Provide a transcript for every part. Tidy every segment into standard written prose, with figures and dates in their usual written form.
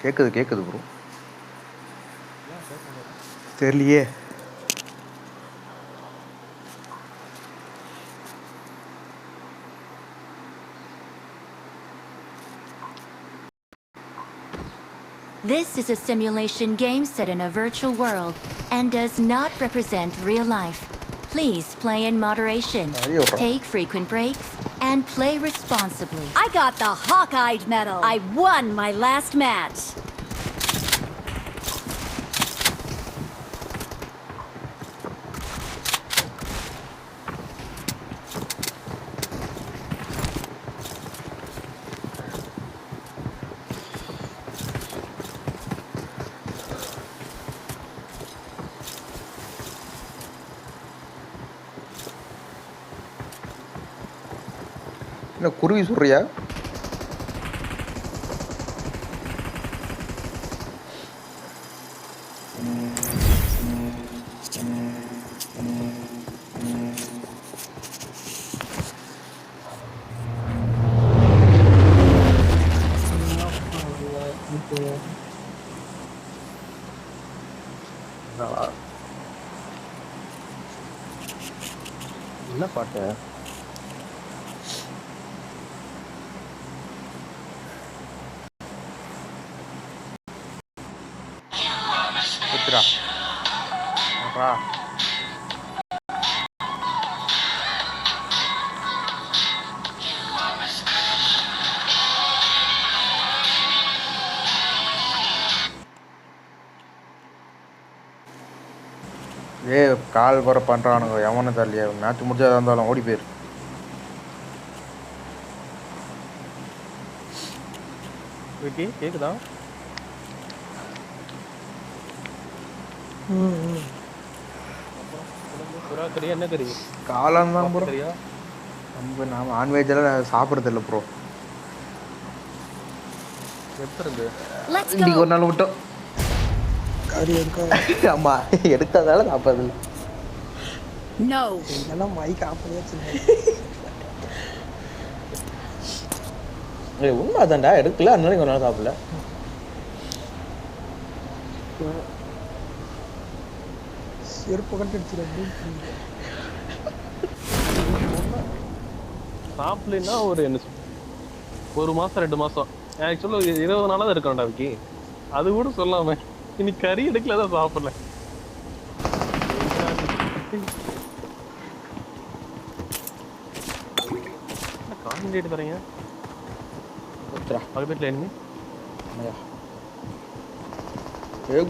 கேக்குது ப்ரோ. தெரியலையே. This is a simulation game set in a virtual world and does not represent real life. Please play in moderation, take frequent breaks, and play responsibly. I got the Hawkeye medal. I won my last match. என்ன குருவி சொல்றியா? என்ன பாட்டு? கால் வர பண்றானுங்க. எவனு தெரியலையா? Match முடிஞ்சதா இருந்தாலும் ஓடி போயிரு. விக்கி கேக்குதா? கறி என்ன கறி? காளான் தான் ப்ரோ. நம்ம நாம நான்வெஜ் எல்லாம் சாப்பிடுறது இல்லை ப்ரோ. எடுத்துருந்து இன்னைக்கு ஒரு நாள் விட்டோம். ஆமா, எடுத்ததால சாப்பிடுறது இல்லை. No. இதெல்லாம் மைக் ஆஃப் பண்ணி வச்சிருக்கேன். உண்மை அதான்டா, எடுக்கல அதனால ஒரு நாள் சாப்பிடல. செருப்பு கட்டு எடுத்துருவேன். சாப்பிடலன்னா ஒரு மாசம் 2 மாசம் ஆக்சுவலா 20 நாளா தான் இருக்கணும்டா விக்கி. அது கூட சொல்லாம இன்னைக்கு கறி எடுக்கல தான் சாப்பிடல. கான்சென்ட்ரேட் தரீங்க பக்கத்துல என்ன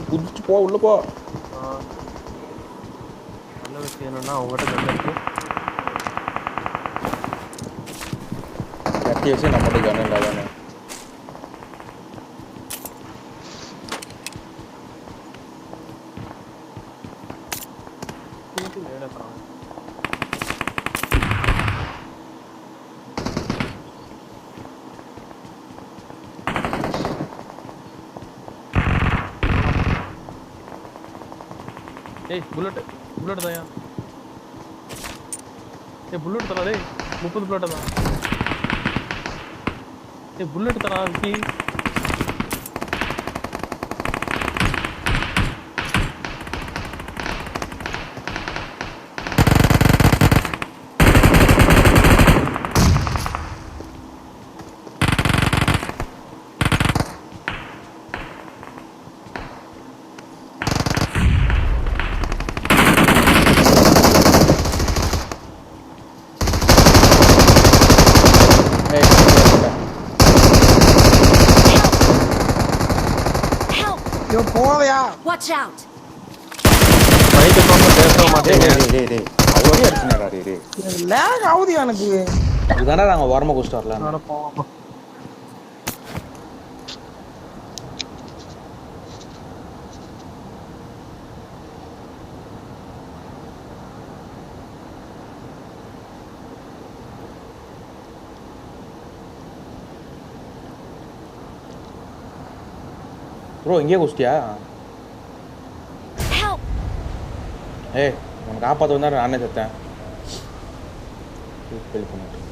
குதிச்சு போ, உள்ள போ. நல்ல விஷயம் என்னன்னா அவங்ககிட்ட கண்ணு இருக்கு. கட்டி வச்சு நம்மகிட்ட கண்ணு இல்லாதானே. ஏய் புல்லட் தான்யா. ஏய் புல்லட் தரா. டேய் 30 புல்லட் தான். ஏய் புல்லட் தரா விக்கி. போவையா? Watch out. மைக் போங்க பேச மாட்டேங்க. டேய் அவ்வளோ அடிச்சுனாடா. டேய் லேக் ஆவுது எனக்கு. இதுதானே நாங்க ஓரமா குடிச்சிட்டு வரலாம். நான் போவோம். ப்ரோ இங்கே குஸ்டியா? Help. ஏய் உனக்கு காப்பாற்ற வந்தா நானே செத்தேன். ஹெல்ப் பண்ணிட்டு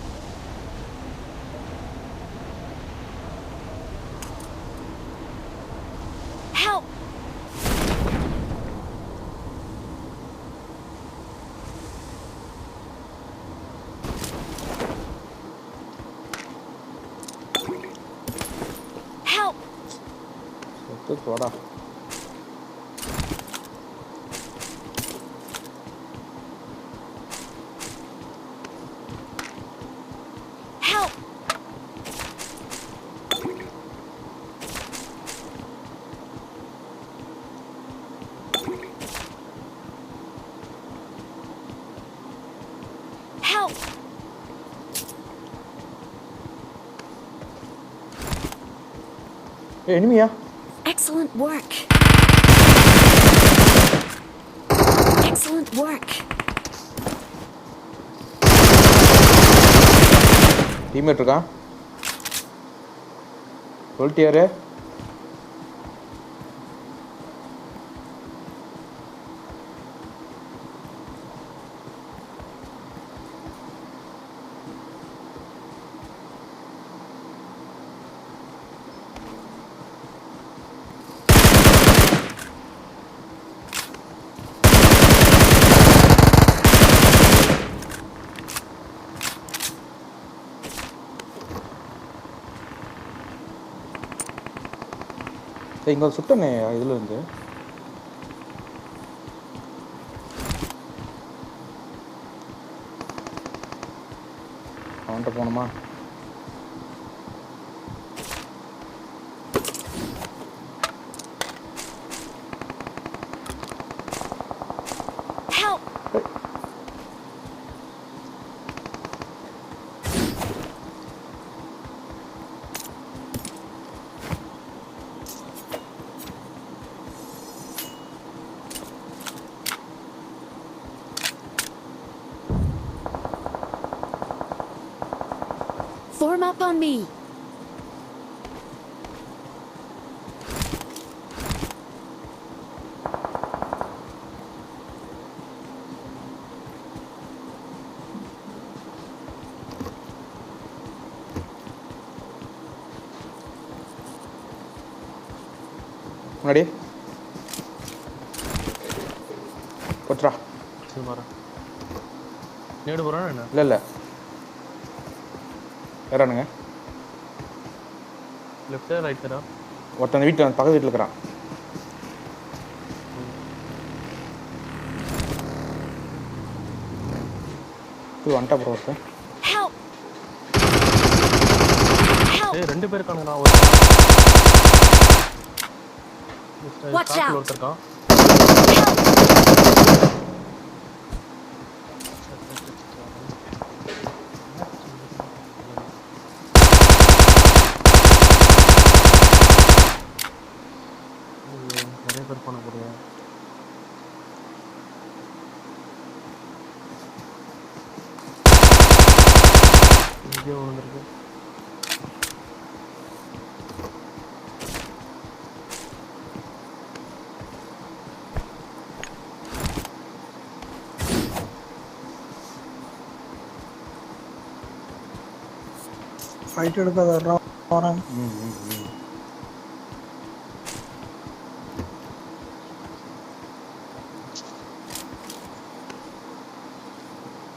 வாடா. Help! Help! ஏய் எனிமியா? Excellent work. Excellent work. Teammate இருக்கான். சொல்லிட்டியாரு? இங்கே சுட்டனே இதில் இருந்து அவன்கிட்ட போகணுமா? Help! Form up on me. முன்னாடி போச்சுடா. சரி வரேன். நேடு போகிறான் என்ன? இல்லை இல்லை வேறானுங்க. லெஃப்டா ரைட் சைடா? ஒருத்தன் வீட்டில் பக்கத்து வீட்டில் இருக்கிறான். வந்துட்டா ப்ரோ ஒருத்தன். Help! Help! ஏய் 2 பேர் இருக்கானுங்கடா. Watch out! ஒருத்தர் இருக்கான். நிறைய பேர் பண்ண போறேன். இங்கே விழுந்துருக்கு. ஃபைட் எடுக்காத வரான்.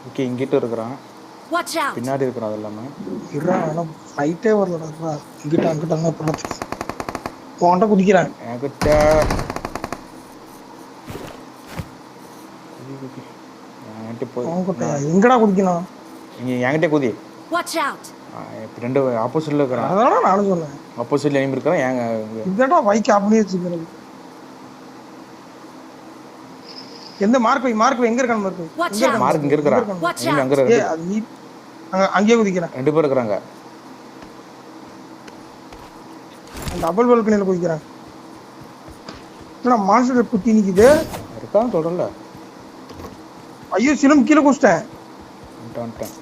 ஓகே இங்கிட்ட இருக்கிறான். Watch out! பின்னாடி இருக்கிறான். அது இல்லாமல் இருடா ஆனால் ஃபைட்டே வரலடா. இங்கிட்ட அங்கிட்ட அங்கே பார்த்து உன்கிட்ட குதிக்கிறான். என்கிட்ட என்கிட்ட போய் உன்கிட்ட எங்கடா குதிக்கணும்? இங்கே என்கிட்ட குதி. Watch out! இப்போ 2 ஆப்போசிட்டில் இருக்கிறான். அதனால நானும் சொன்னேன் ஆப்போசிட்டில் எனிமி இருக்கிறான். ஏங்க இதடா பைக் அப்படியே வச்சுக்கிறது. எந்த மார்க் எங்க இருக்கான்? Watch mark out! மார்க் இங்கே இருக்கிறான். Watch enemy out! அங்கே ஏ இருக்கு. அது நீ அங்கேயே குதிக்கிறான். 2 பேர் இருக்கிறாங்க. டபுள் பால்கனியில் குதிக்கிறான். மான்ஸ்டர் குத்தி நிக்குது. இருக்கான்னு சொல்கிறல. ஐயோ சிலம் கீழே குச்சிட்டேன். வந்துட்டேன்.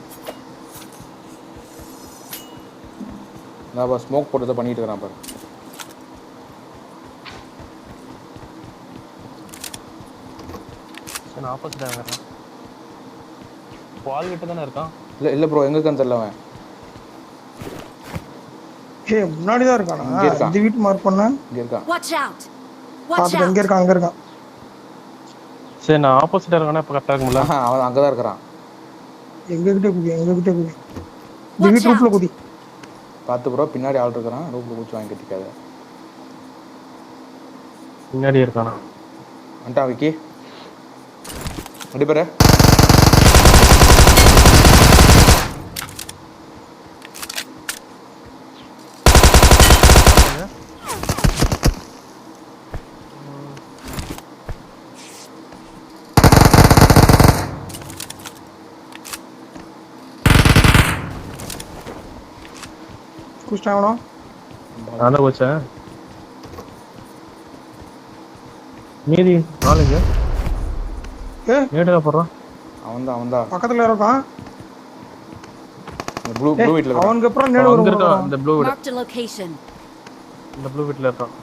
நான் ஸ்மோக் போட்டு தான் பண்ணிட்டு இருக்கிறான் பாரு. சரி ஆப்போசிட்டாக இருக்கிறான். வால் கிட்ட தானே இருக்கான். இல்லை ப்ரோ எங்கே இருக்கான்னு தெரியல அவன். ஏ முன்னாடி தான் இருக்கானா? இங்க இருக்கான். இந்த வீட்டு மார்க் பண்ண இங்கே இருக்கான். Watch out! Watch பாத்து out! எங்க இருக்கான்? அங்க இருக்கான். சரி நான் ஆப்போசிட்டாக இருக்கானே இப்போ கரெக்டாக இருக்கும்ல. அவன் அங்கே தான் இருக்கிறான். எங்ககிட்ட குதி. இந்த வீட்டு ரூப்ல குதி. பார்த்து ப்ரோ பின்னாடி ஆள் இருக்கிறான். ரூப்பில் குச்சி வாங்கி கட்டிக்காத. பின்னாடி இருக்கானா வந்துட்டான் விக்கி அடிப்பற குஷ்டாவனோ நான் தான் வச்சேன் மீதி நாளைக்கு ஏ நேடா போடுறான் அவன்தான் பக்கத்துல இருக்கான் இந்த ப்ளூ வீட்ல இருக்கான் அவனுக்கு அப்புறம் நேடு அங்க வரும் இருக்கான் இந்த ப்ளூ வீட் Marked a location. இந்த ப்ளூ வீட்ல இருக்கான்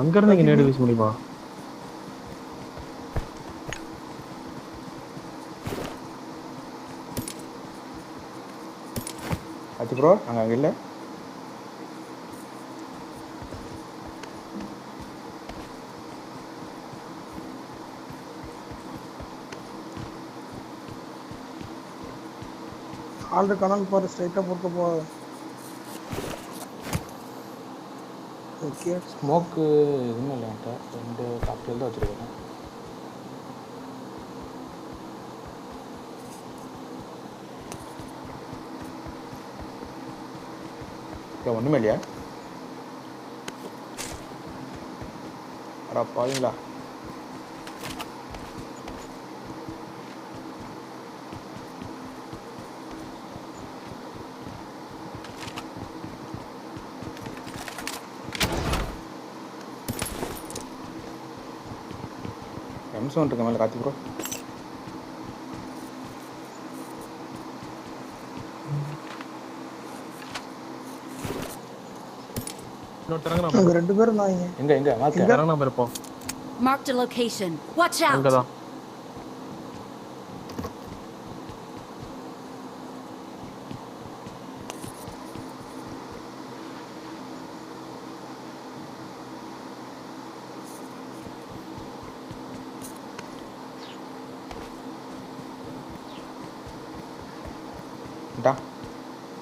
அங்க இருந்து இங்க நேடு வீச முடியுமா அத்தி ப்ரோ அங்க இல்ல ஆல்ரெடி கனல் பாரு ஸ்ட்ரைட்டா போட்டு போ ஓகே ஸ்மோக்கு எதுவும் இல்லை என்கிட்ட 2 காக்டெயில் தான் வச்சிருக்கேன் ஒன்றுமே இல்லையா அடா பாவீங்களா எம்சோன் இருக்க மேலே காத்தி ப்ரோ அங்க 2 பேர் இருந்தாங்க எங்க மார்க் இறங்கணும் இருப்போம் Marked a location. Watch out. அங்கதான்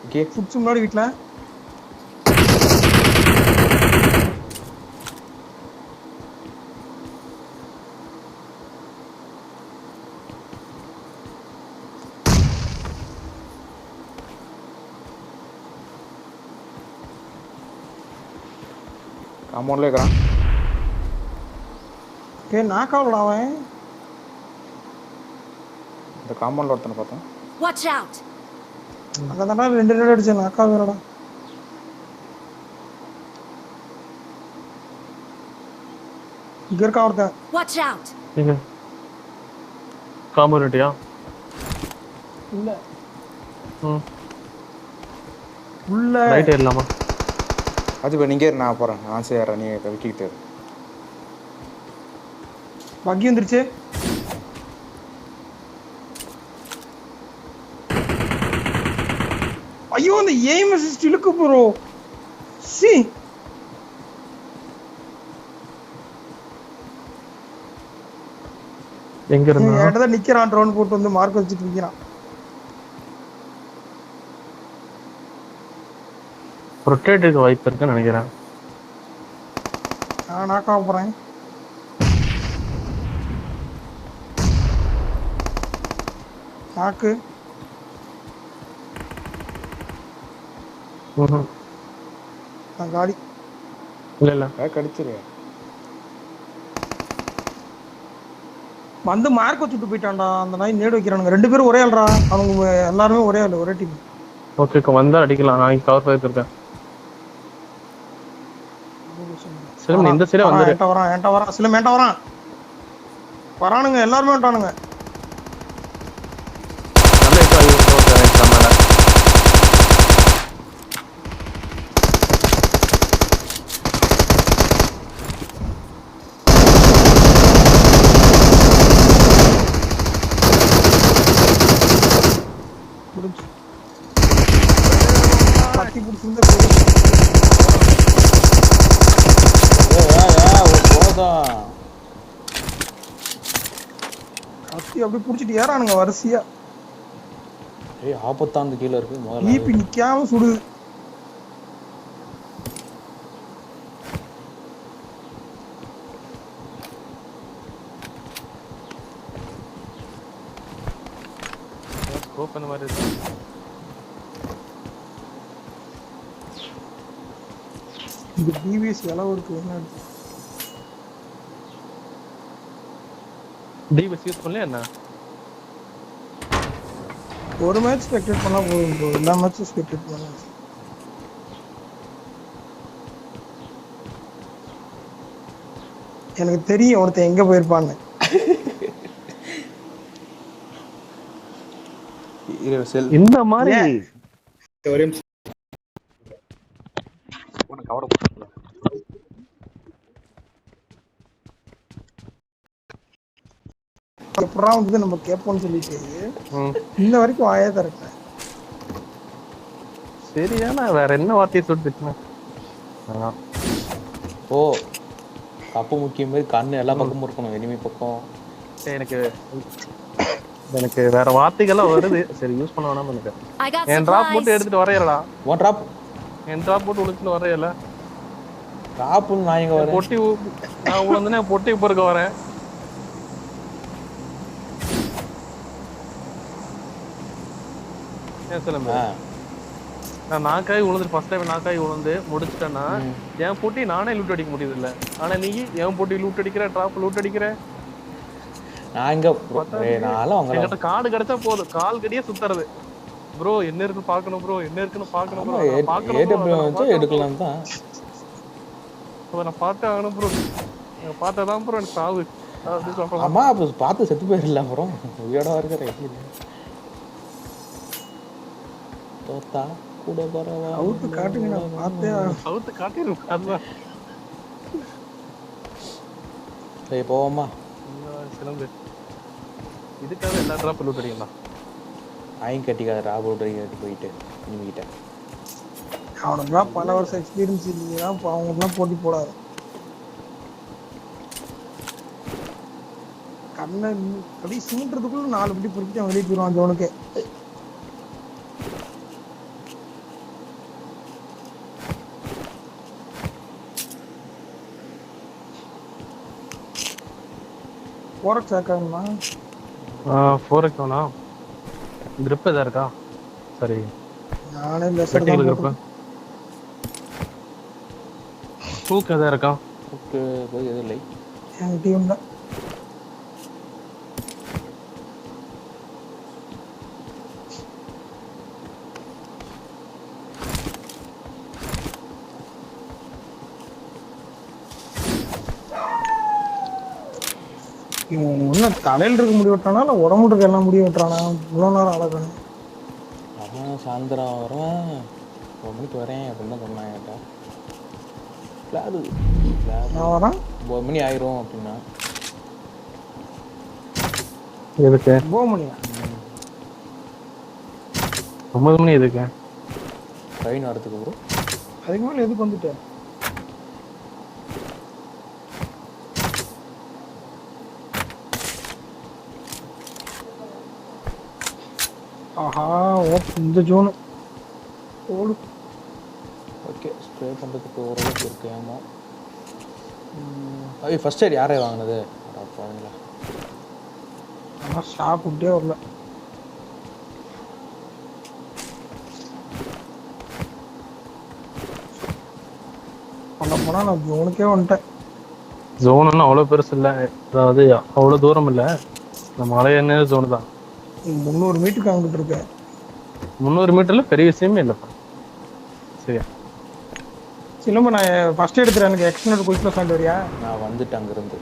ஓகே ஃபுட்ஸ் முன்னாடி வீட்ல காம்பவுண்ட்ல இருக்கிறான் ஏ நாக்காவலடா அவன் இந்த காம்பவுண்ட்ல ஒருத்தனை பார்த்தேன் Watch out. அங்க தானே 2 நேடு அடிச்சேன் நாக்கா வேறடா இங்க இருக்கா ஒருத்தன் Watch out. நீங்க காம்பவுண்டியா இல்ல உள்ள ரைட் ஏறலாமா அது இப்போ நீங்கள் நான் போகிறேன் நான் சேர்றேன் நீ விக்கிக்கிட்டு பக்கி வந்துருச்சு ஐயோ அந்த எய்ம் அசிஸ்ட் இழுக்கு ப்ரோ சி எங்க இருந்தா ஏடா நிக்கிறான் ட்ரோன் போட்டு வந்து மார்க் வச்சிட்டு நிக்கிறான் ரொட்டேட்டுக்கு வாய்ப்பு இருக்குன்னு நினைக்கிறேன் நான் நாக்கா போறேன் நாக்கு நான் காடி இல்ல கடிச்சிரு வந்து மார்க் வச்சுட்டு போயிட்டான்டா அந்த நாய் நேடு வைக்கிறானுங்க 2 பேரும் ஒரே ஆள்றா அவங்க எல்லாருமே ஒரே ஆள் ஒரே டீம் ஓகே வந்தா அடிக்கலாம் நான் கவர் ஃபயர் இருக்கேன் சரி இந்த சைடே வந்து என்கிட்ட வரான் சில மேட்ட வரான் வரானுங்க எல்லாருமே வந்துட்டானுங்க நல்ல இப்போ மேல கத்தி பிடிச்சிருந்தா கத்தி அப்படியே பிடிச்சிட்டு ஏறானுங்க வரிசையா ஆபத்தாந்து கீழே இருக்கு முதல்ல ஈபி நிக்காம சுடுது ஸ்கோப் அந்த மாதிரி இருக்கு. இந்த டிவிஎஸ் எவ்வளவு இருக்கு என்ன டிவிஎஸ் யூஸ் பண்ணல என்ன? ஒரு மேட்ச் ஸ்பெக்டேட் பண்ணா போதும் ப்ரோ, எல்லா மேட்சும் ஸ்பெக்டேட் பண்ணலாம். எனக்கு தெரியும் ஒருத்தன் எங்க போயிருப்பான்னு. இந்த மாதிரி ஒரே எப்படா வந்து நம்ம கேட்போம்னு சொல்லிட்டு இன்ன வரைக்கும் வாயே திறக்கல. சரியான வேற என்ன வார்த்தையை சொல்லிட்டு ஓ கப்பு முக்கியம் போது கண்ணு எல்லா பக்கமும் இருக்கணும், எனிமி பக்கம். எனக்கு எனக்கு வேற வார்த்தைகள்லாம் வருது. சரி யூஸ் பண்ண வேணாம். எனக்கு I got என் டிராப் போட்டு supplies. எடுத்துட்டு வரையலடா. ஒன் ட்ராப் என் டிராப் போட்டு உளுத்துட்டு வரையல. ட்ராப்னு நான் எங்க வரேன்? பொட்டி நான் உளுந்துனே பொட்டி பொறுக்க வரேன். ஏன் சொல்லுங்க. நான் நாக்காய் உளுந்து ஃபர்ஸ்ட் டைம் நாக்காய் உளுந்து முடிச்சிட்டேன்னா என் பொட்டி நானே லூட் அடிக்க முடியுது இல்ல. ஆனா நீ என் பொட்டி லூட் அடிக்கிற, டிராப் லூட் அடிக்கிற. நான் எங்க நான்லாம் வாங்கலாம். என்கிட்ட கார்டு கிடைச்சா போதும், கால் கடியே சுத்துறது. ப்ரோ என்ன இருக்குன்னு பாக்கணும் ப்ரோ, என்ன இருக்குன்னு பாக்கணும் ப்ரோ. ஏடபிள்யூ வந்து எடுக்கலாம் தான். நான் பார்த்தே ஆகணும் ப்ரோ. பார்த்தாதான் ப்ரோ எனக்கு சாவு. அம்மா அப்ப பார்த்து செத்து போயிடல அப்புறம் உயிரோட இருக்கிற தோத்தா கூட பரவா அவுத்து காட்டுங்க, நான் பார்த்தே அவுத்து காட்டிடும். அதுதான் சரி போவோமா? சிலம்பு இதுக்காக எல்லா ட்ராப் லூட் அடிக்கலாம். ஐயும் கட்டிக்காத ட்ராப் லூட் அடிக்க போயிட்டு இனிமிக்கிட்ட அவனுக்குலாம் பல வருஷம் எக்ஸ்பீரியன்ஸ் இல்லையா, அவங்களுக்குலாம் போட்டி போடாது. கண்ணை அப்படி சீன்றதுக்குள்ள 4 படி பொறுக்கிட்டு அவன் வெளியே போயிடுவான் ஜோனுக்கே. போரக் சேர்க்காங்கண்ணா. 4x வேணா? கிரிப் எதா இருக்கா? சரி நானே லெசர் தான் கிரிப். ஹூக் எதா இருக்கா? ஹூக் போய் எதுவும் இல்லை என் டீம்ல. இவன் ஒன்றும் தலையில் இருக்க முடிவு விட்டானா இல்லை உடம்பு இருக்க எல்லாம் முடிவு விட்டுறானா? இவ்வளோ நேரம் அழகணும். அவன் சாயந்தரம் வருவேன் 1 மணிக்கு வரேன் அப்படின்னு தான் சொன்னான் என்கிட்ட. நான் வரேன் 9 மணி ஆயிரும் அப்படின்னா. எதுக்கு 9 மணியா? 9 மணி எதுக்கு? ட்ரெயின் வரதுக்கு ப்ரோ. அதுக்கு மேலே எதுக்கு வந்துட்டேன்? ஆஹா இந்த ஜோனு ஓடு. ஓகே ஸ்ப்ரே பண்ணுறதுக்கு ஓரளவுக்கு இருக்கு. ஆமாம் ஐயோ ஃபர்ஸ்ட் எய்ட் யாரே வாங்கினது? பாருங்களா ஆனால் ஸ்டாக் விட்டே வரல. பண்ண போனால் நான் ஜோனுக்கே வந்துட்டேன். ஜோன் ஒன்றும் அவ்வளோ பெருசு இல்லை, அதாவது அவ்வளோ தூரம் இல்லை. இந்த மலை என்ன ஜோனு தான். 300 மீட்டருக்கு அங்கிட்டு இருக்கேன். 300 மீட்டர்ல பெரிய விஷயமே இல்லைப்பா. சரியா சிலம்ப நான் ஃபர்ஸ்ட் எடுத்துறேன். எனக்கு எக்ஸ்டெண்டட் குயிக் ப்ளஸ் வரியா? நான் வந்துட்டு அங்கேருந்து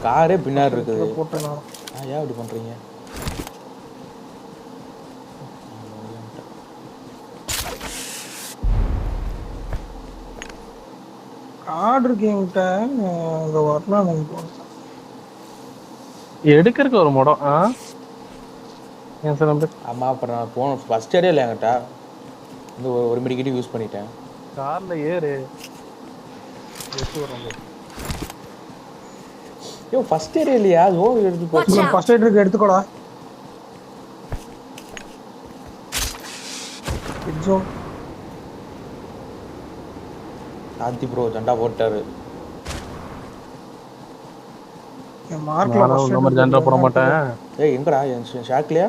காரே பின்னாடி இருக்குது. போட்டேன் நான். ஏன் இப்படி பண்ணுறீங்க? கார்டு இருக்கு என்கிட்ட, அங்கே வரலாம். எனக்கு எடுக்கிறதுக்கு ஒரு முடம். ஏன் சார் நம்ம ஆமாம் அப்புறம் நான் போனோம் ஃபர்ஸ்ட் ஏரியா இல்லை என்கிட்ட வந்து 1 மணிக்கிட்ட யூஸ் பண்ணிட்டேன். கார்ல ஏறு ஐயோ ஃபர்ஸ்ட் ஏரியா இல்லையா? ஜோன் எடுத்து போச்சு. ஃபர்ஸ்ட் எய்ட் இருக்கு, எடுத்துக்கோடா. ஜோன் சாந்தி ப்ரோ ஜண்டா போட்டாரு. என் மார்க்ல நானும் ஃபர்ஸ்ட் இந்த எய்ட் மாதிரி ஜென்ரா போட மாட்டேன். ஏய் எங்கடா என் ஷாக்லையா?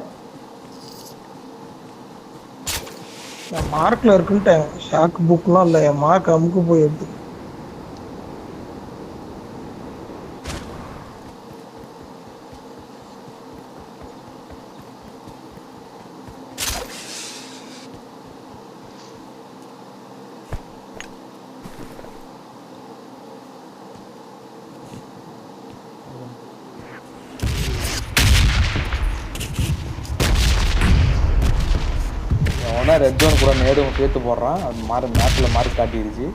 என் மார்க்ல இருக்குன்ட்டேன். ஷாக் புக்லாம் இல்லை, என் மார்க் அமுக்கு போய் எடுத்து. அவனா ரெட் ஜோன் கூட நேரும் சேர்த்து போடுறான். அது மாறி மேப்பில் மாறி காட்டிடுச்சு.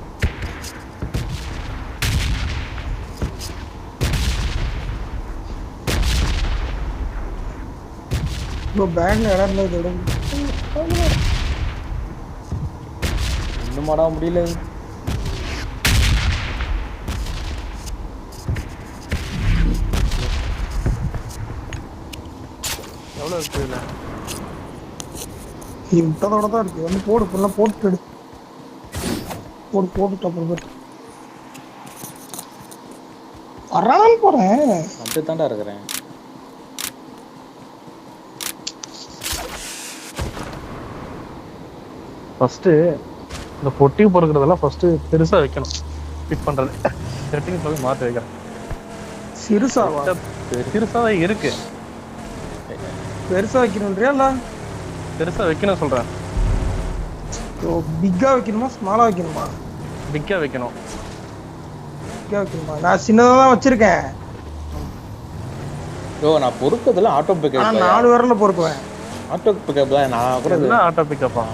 ப்ரோ பேக்ல இடம் இல்லை, இது இடம். இன்னும் மாட முடியல. எவ்வளோ இருக்கு இல்லை? நீ விட்டதோட தான் இருக்கு. வந்து போடு, ஃபுல்லாக போட்டு எடு. போட்டுட்டு அப்புறம் போட்டு வரானு போறேன். அப்படி தாண்டா இருக்கிறேன். ஃபஸ்ட்டு இந்த பொட்டி பொறுக்கிறதெல்லாம் ஃபஸ்ட்டு பெருசாக வைக்கணும். ஃபிட் பண்ணுறது செட்டிங் போய் மாற்றி வைக்கிறேன். சிறுசாவா? பெருசாக தான் இருக்கு. பெருசா வைக்கணும்ன்றியா இல்ல பெருசாக வைக்கணும் சொல்கிறேன். பிக்கா வைக்கணுமா ஸ்மாலா வைக்கணுமா? பிக்காக வைக்கணும். பிக்கா வைக்கணுமா? நான் சின்னதா தான் வச்சிருக்கேன். யோ நான் பொறுப்பதில் ஆட்டோ பிக்கப். நான் 4 விரல்ல பொறுக்குவேன். ஆட்டோ பிக்கப் தான் நான் கூட. என்ன ஆட்டோ பிக்கப்பா?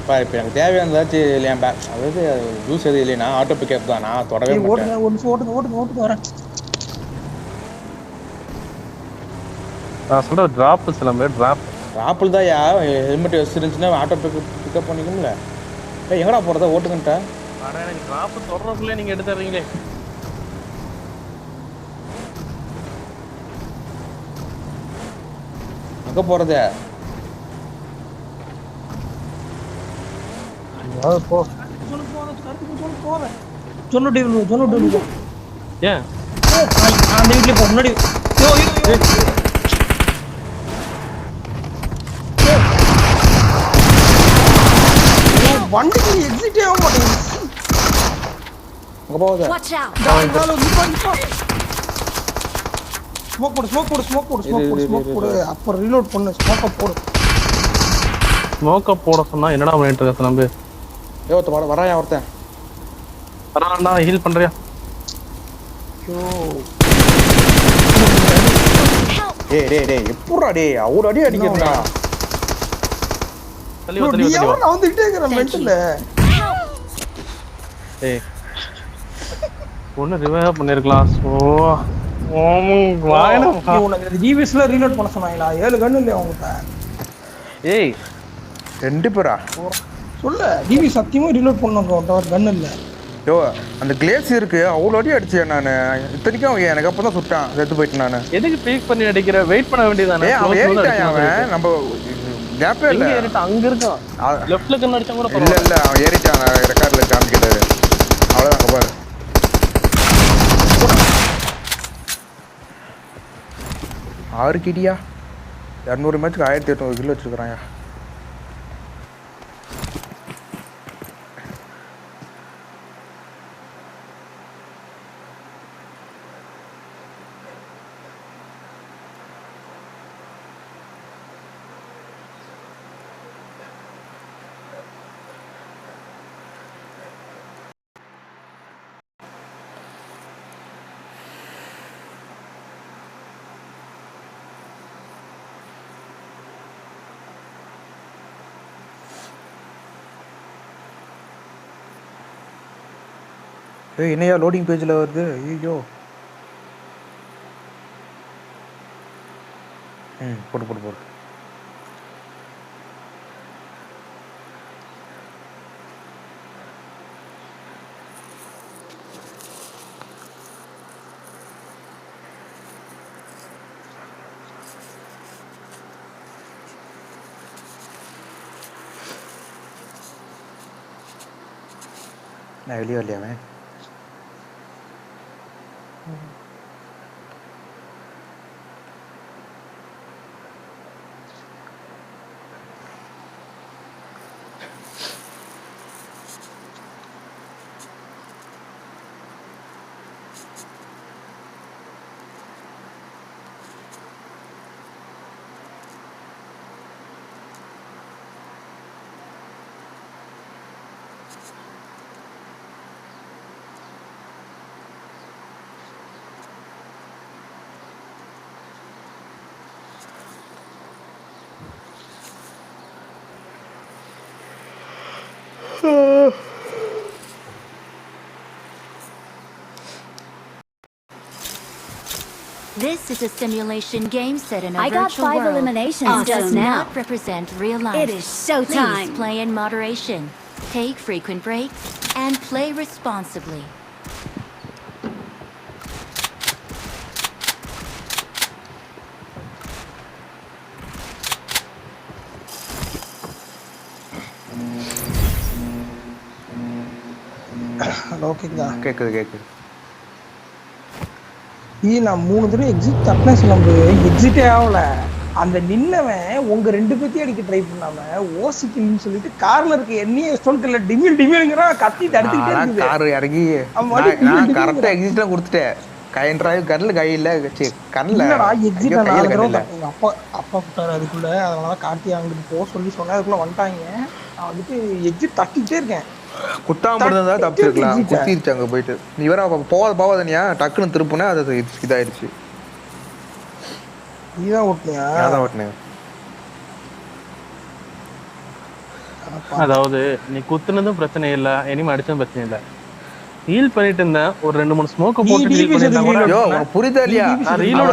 இப்போ எனக்கு தேவையானதாச்சும் இல்லையா பேக், அதாவது ஜூஸ் எதுவும் இல்லைன்னா ஆட்டோ பிக்கப் தான். நான் தொடவே மாட்டேன். ஓட்டுங்க, ஒரு நிமிஷம் ஓட்டுங்க வரேன். நான் சொல்கிற ட்ராப்பு சில பேர் ட்ராப்பில் தான் ஹெல்மெட் வச்சுருந்துச்சுன்னா ஆட்டோ பிக்கப் பண்ணிக்கும்ல. எங்கடா போகிறதா ஓட்டுக்கிட்ட? ஆனால் எனக்கு ட்ராப்பு தொடர்றதுக்குள்ளே நீங்கள் எடுத்துறீங்களே. எங்கே போகிறது? போ சொன்னுட்டு ஏன் அந்த வீட்லயே போ முன்னாடி. வண்டிக்கு எக்ஸிட்டே ஆக மாட்டேங்குது. அங்கே போகுது. Watch out! ஸ்மோக் போடு. அப்புறம் ரீலோட் பண்ணு. ஸ்மோக்க போடு. ஸ்மோக்கப் போட சொன்னா என்னடா பண்ணிட்டு இருக்க நம்பு? வராயா ஒருத்தன்? வரான்டா, ஹீல் பண்றியா? டேய் எப்படா டேய் ஒரு அடி அடிக்கிறா? தள்ளி வா, தள்ளி வா, தள்ளி வா. நான் வந்துட்டே இருக்கேன் மென்டல்ல. ஏய் ஒன்னு ரிவைவ் பண்ணிருக்கலாம். சோ வாயன உனக்கு ஜிவிஎஸ்ல ரீலோட் பண்ண சொன்னாங்களா? 7 கன் இல்லையா உங்ககிட்ட? ஏய் 2 பேரா? சொல்ல ஜிவி சத்தியமா ரீலோட் பண்ணுங்க, கன் இல்ல. யோ அந்த கிளேஸ் இருக்கு, அவ்வளோ அடி அடிச்சேன் நான். இத்தனைக்கும் எனக்கு அப்போ தான் சுட்டான், செத்து போயிட்டு நான். எதுக்கு பீக் பண்ணி அடிக்கிற? வெயிட் பண்ண வேண்டியதானே? அவன் ஏறிட்டான். அவன் நம்ம கேப்பே இல்லை. அங்க இருக்கான். லெஃப்ட்ல கண்ணு அடிச்சா கூட இல்லை இல்லை அவன் ஏறிட்டான். ரெக்கார்டில் காமிக்கிறாரு. அவ்வளோதான். அங்கே பாரு. ஆறு கிடியா 200 மேட்சுக்கு 1800 கிலோ வச்சுருக்குறாயா? ஏய் என்னையா லோடிங் பேஜில் வருது? ஐயோ. போடு. நான் வெளியே வரலையாவே? is a simulation game set in a I got virtual 5 world eliminations and does just now. not represent real life. It is showtime. Please play in moderation, take frequent breaks, and play responsibly. Hello ஓகேங்களா? கேட்குது. நான் 3 தடவை exit தட்டினேன் சிலம்பு, எக்ஸிட்டே ஆகல. அந்த நின்னவன் உங்க 2 பேத்தையும் அடிக்க try பண்ணாம ஓசிக்கின்னு சொல்லிட்டு கார்ல இருக்க என்னையே ஸ்டோன்கல்ல டிமில்ங்கிறான், கத்தி தடுத்துக்கிட்டே இருக்குது. கார் இறங்கி நான் கரெக்டாக எக்ஸிட்லாம் கொடுத்துட்டேன். கண்ணில் கை இல்லை, கண்ணில் எக்ஸிட் எங்க அப்பா கூட்டாரு அதுக்குள்ள, அதனால கார்த்தி அங்கிட்டு போக சொன்னேன். அதுக்குள்ள வந்துட்டாங்க. நான் வந்துட்டு எக்ஸிட் தட்டிக்கிட்டே இருக்கேன். குத்தாம இருந்தா தப்பிச்சிருக்கலாம், குத்திருச்சு அங்கே போயிட்டு. நீ வேற போவாதனியா டக்குன்னு திருப்புனா அது இதாயிடுச்சு. நீதான் ஓட்டினியா? நான் ஓட்டினேன். அதாவது நீ குத்துனதும் பிரச்சனை இல்ல, இனிமே அடிச்சதும் பிரச்சனை இல்ல. ஹீல் பண்ணிட்டு இருந்தேன், ஒரு 2-3 ஸ்மோக் போட்டு ஹீல் பண்ணிட்டா கூட உனக்கு புரியுதா இல்லையா?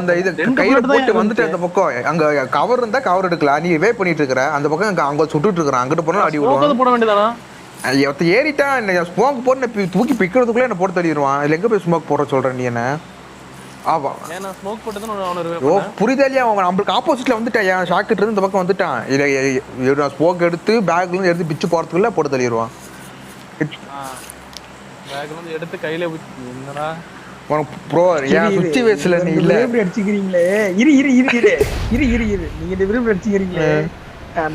அந்த இது கையில போட்டு வந்துட்டு அந்த பக்கம் அங்க கவர் இருந்தா கவர் எடுக்கலாம். நீ வே பண்ணிட்டு இருக்கற அந்த பக்கம் அங்க சுட்டுட்டு இருக்கறான், அங்கிட்டு போனா அடி விடுவான். போட வேண்டியதானா? ஏறிட்டான் என்ன ஸ்மோக் போட்டு தூக்கி பிக்கிறதுக்குள்ள என்ன போட்டு தள்ளிடுவான். இதுல எங்க போய் ஸ்மோக் போட சொல்ற நீ என்ன? ஆமா ஏன்னா ஸ்மோக் போட்டது ஓ புரியுதா இல்லையா? அவங்க நம்மளுக்கு ஆப்போசிட்ல வந்துட்டான், என் ஷாக்கிட்டு இருந்து இந்த பக்கம் வந்துட்டான். இல்ல ஸ்மோக் எடுத்து பேக்ல இருந்து எடுத்து பிச்சு போறதுக்குள்ள போட்டு தள்ளிடுவான். பேக்ல இருந்து எடுத்து கையில என்னடா உனக்கு ப்ரோ ஏன் சுத்தி வேஸ்ல நீ இல்ல விரும்பி அடிச்சுக்கிறீங்களே. இரு நீங்க விரும்பி அடிச்சுக்கிறீங்களே.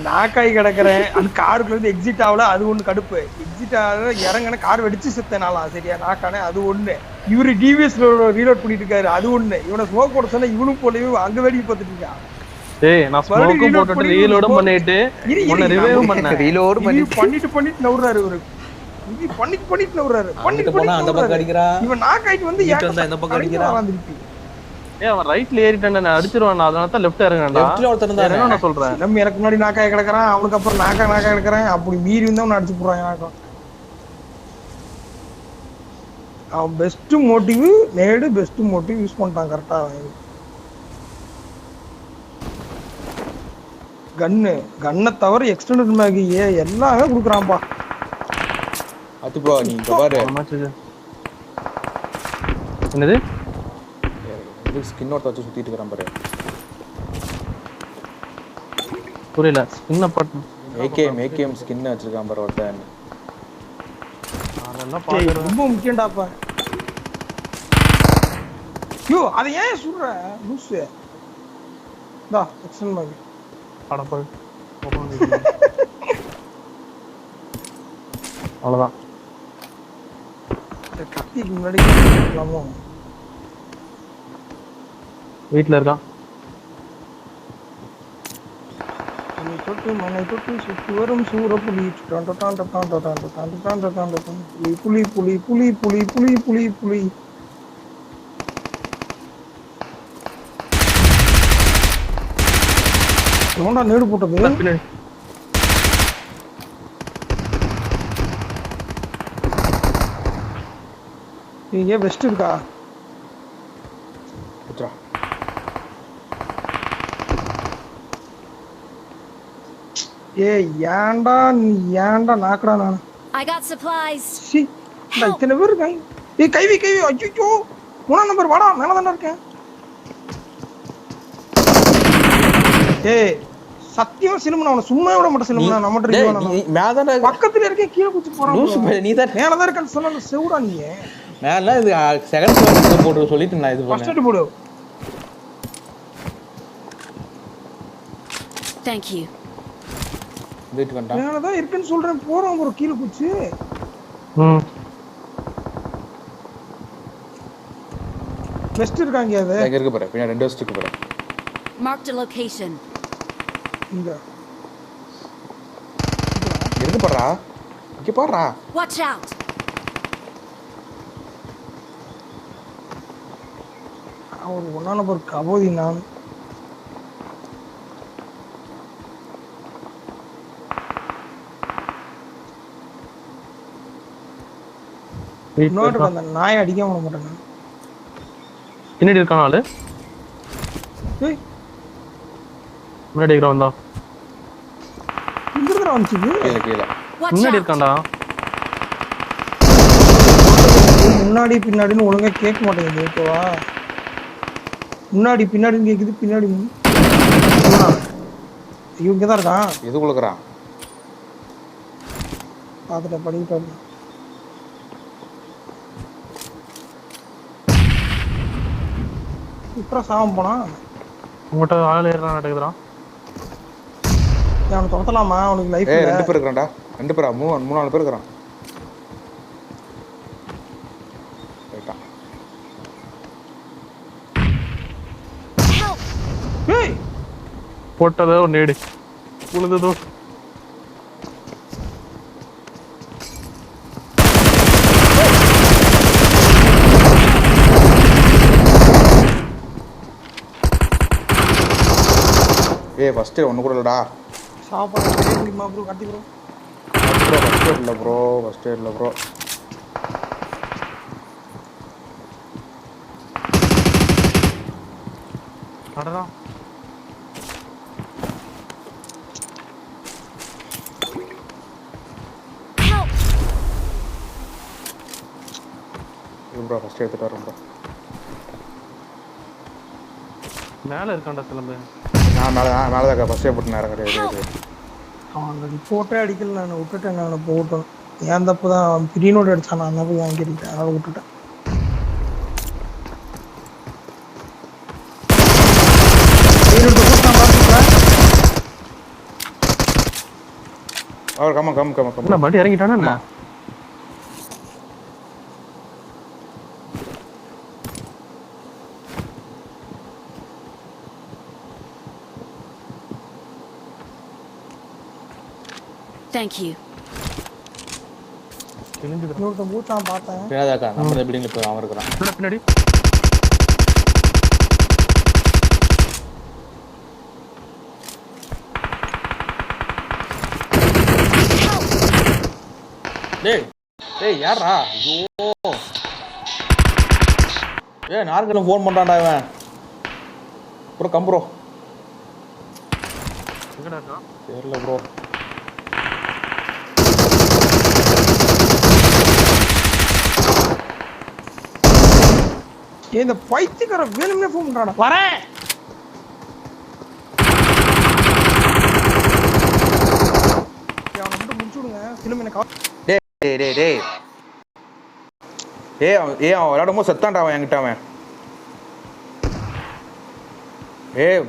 நாக்காய் கிடக்குறேன், அந்த காருக்குள்ள இருந்து எக்ஸிட் ஆகல, அது ஒண்ணு கடுப்பு. எக்ஸிட் ஆக இறங்கின கார் வெடிச்சு செத்தனாலா சரியா நாக்கானே, அது ஒண்ணு. இவரு டிவிஎஸ்ல ரீலோட் பண்ணிட்டு இருக்காரு, அது ஒண்ணு. இவனை ஸ்மோக் போட சொன்னா இவனும் போலவே அங்க வேடிக்கை பார்த்துட்டு இருக்கான். டேய் நான் ஸ்மோக் போட்டுட்டு ரீலோட் பண்ணிட்டு உன்னை ரிவைவ் பண்ணேன். ரீலோட் பண்ணிட்டு நவுறாரு இவரு. இது பண்ணிட்டு நவுறாரு. பண்ணிட்டு போனா அந்த பக்கம் அடிக்குறா. இவன் நாக்காய்க்கு வந்து இந்த பக்கம் அடிக்குறா. ஏய் அவன் ரைட்ல ஏறிட்டான், நான் அடிச்சிருவான். அதனால தான் லெஃப்ட் இறங்கறேன்டா. லெஃப்ட்ல ஒருத்தன் இருந்தானே நான் சொல்றேன். நம்ம எனக்கு முன்னாடி நாக்காய் கிடக்குறான், அவனுக்கு அப்புறம் நாக்காய் கிடக்குறான். அப்படி மீறி வந்து அவனை அடிச்சு போடுறான். நாக்கம் அவன் பெஸ்ட் மோட்டிவ் நேடு, பெஸ்ட் மோட்டிவ் யூஸ் பண்ணிட்டான் கரெக்டா. கன்னை தவிர எக்ஸ்டெண்டட் மேகி எல்லாமே கொடுக்குறான்ப்பா. அது ப்ரோ நீ பாரு என்னது ஸ்கின் ஒருத்த வச்சு சுத்திட்டு இருக்கான் பாரு. புரியல. ஸ்கின் பட்டு ஏகேஎம் ஸ்கின் வச்சிருக்கான் பாரு ஒருத்தன். அதெல்லாம் பாக்குறேன், ரொம்ப முக்கியம்டாப்பா. யோ அதை ஏன் சுடுற லூசு? டா எக்ஸ்டெண்ட் மேகி அட பாரு. அவ்வளவுதான். கத்திக்கு முன்னாடி கேட்கலாமோ? வீட்ல இருக்கான். மனை தொட்டு சுற்றி வரும் சூரப்புலி. புலி புலி புலி புலி புலி புலி புலி. எவன்டா நேடு போட்டது? நீங்க வெஸ்ட் இருக்கா? ஏன்டா நாக்கடா நான். I got supplies. இத்தனை பேர் இருக்காங்க. கைவி ஐயோ 3ஆம் நம்பர் வாடா, மேல தானே இருக்கேன். சத்தியமா சிலுமனா அவனை சும்மா விட மாட்டேன். சிலுமனா நம்மகிட்ட பக்கத்துல இருக்கேன், கீழே குச்சி போறான். நீ தான் மேலதான் இருக்கேன்னு சொன்ன செவுடா நீ. மேல இது செகண்ட் ஃப்ளோர் போட்டு சொல்லிட்டு நான் இது ஃபர்ஸ்ட் போடு. Thank you. மேலதான் இருக்குன்னு சொல்றேன், போறோம் ப்ரோ கீழே குச்சி. வெஸ்ட் இருக்காங்க. அது எங்க இருக்கு பாரு, பின்னாடி 2 வெஸ்ட் இருக்கு பாரு. Marked a location. இங்க இருக்கு பாறா, இங்க பாறா. Watch out. ஒரு 1ஆம் நம்பர் கபோதி நான். நாயை அடிக்க விட மாட்டேன். பின்னாடி இருக்கான் ஆளு. ஏய் முன்னாடி இருக்கிறவன் தான் இங்க இருந்து வந்துச்சு கீழே கீழே Watch முன்னாடி out! இருக்கான்டா. முன்னாடி பின்னாடின்னு ஒழுங்கா கேட்க மாட்டேங்குது ஓகேவா முன்னாடி பின்னாடின்னு கேக்குது பின்னாடி இவங்க தான் இருக்கான் எது கொடுக்குறான் பார்த்துட்ட படிக்கிட்டு இப்ப சாமம் போனா உங்கள்கிட்ட ஆள் ஏறா நடக்குதுறான். அவனை துரத்தலாமா அவனுக்கு லைஃப் ஏய் 2 பேர் இருக்கிறான்டா 2 பேரா 3-4 பேர் இருக்கிறான் ரைட்டான் Help! ஏய் போட்டதே ஒரு நேடு உழுதுதோ. ஏய் ஃபர்ஸ்ட் ஒன்று கூட இல்லடா சாப்பாடு முடியுமா ப்ரோ கட்டி ப்ரோ ஃபர்ஸ்ட் இல்லை ப்ரோ ஃபர்ஸ்ட் இல்லை ப்ரோ அடடா Help! இது ப்ரோ ஃபர்ஸ்ட் எடுத்துட்டு வரேன் ப்ரோ மேல இருக்கான்டா சிலம்பு. நான் மேலே தான் ஃபர்ஸ்ட் போட்டு நேரம் கிடையாது அவன் ரிப்போர்ட்டே அடிக்கல நான் விட்டுட்டேன் நான் போட்டோம் ஏன் தப்பு தான் பிரினோடு அடிச்சான் நான் தான் போய் வாங்கிருக்கேன் அதனால விட்டுட்டேன் அவர் கம்ம என்ன பாட்டி இறங்கிட்டானா என்ன? Thank you. கிழிஞ்சுக்கிறான். இன்னொருத்தன் பூத்தான் பார்த்தேன் பின்னாதாக்கா நம்ம பில்டிங்கில் போய் அவன் இருக்கிறான் என்னடா பின்னாடி டேய் டேய் யாரா ஐயோ நார்கெல்லாம் ஃபோன் பண்ணுறான்டா இவன் ப்ரோ ப்ரோ எங்கடா இருக்கான்? தெரியல ப்ரோ இந்த பைத்தியக்கார வேணும்னே ஃபோன் பண்றாடா வரேன் அவனை மட்டும் முடிச்சு விடுங்க திரும்ப எனக்கு டேய் டேய் டேய் அவன் விளையாடும்போது செத்தான்டா அவன் என்கிட்ட அவன்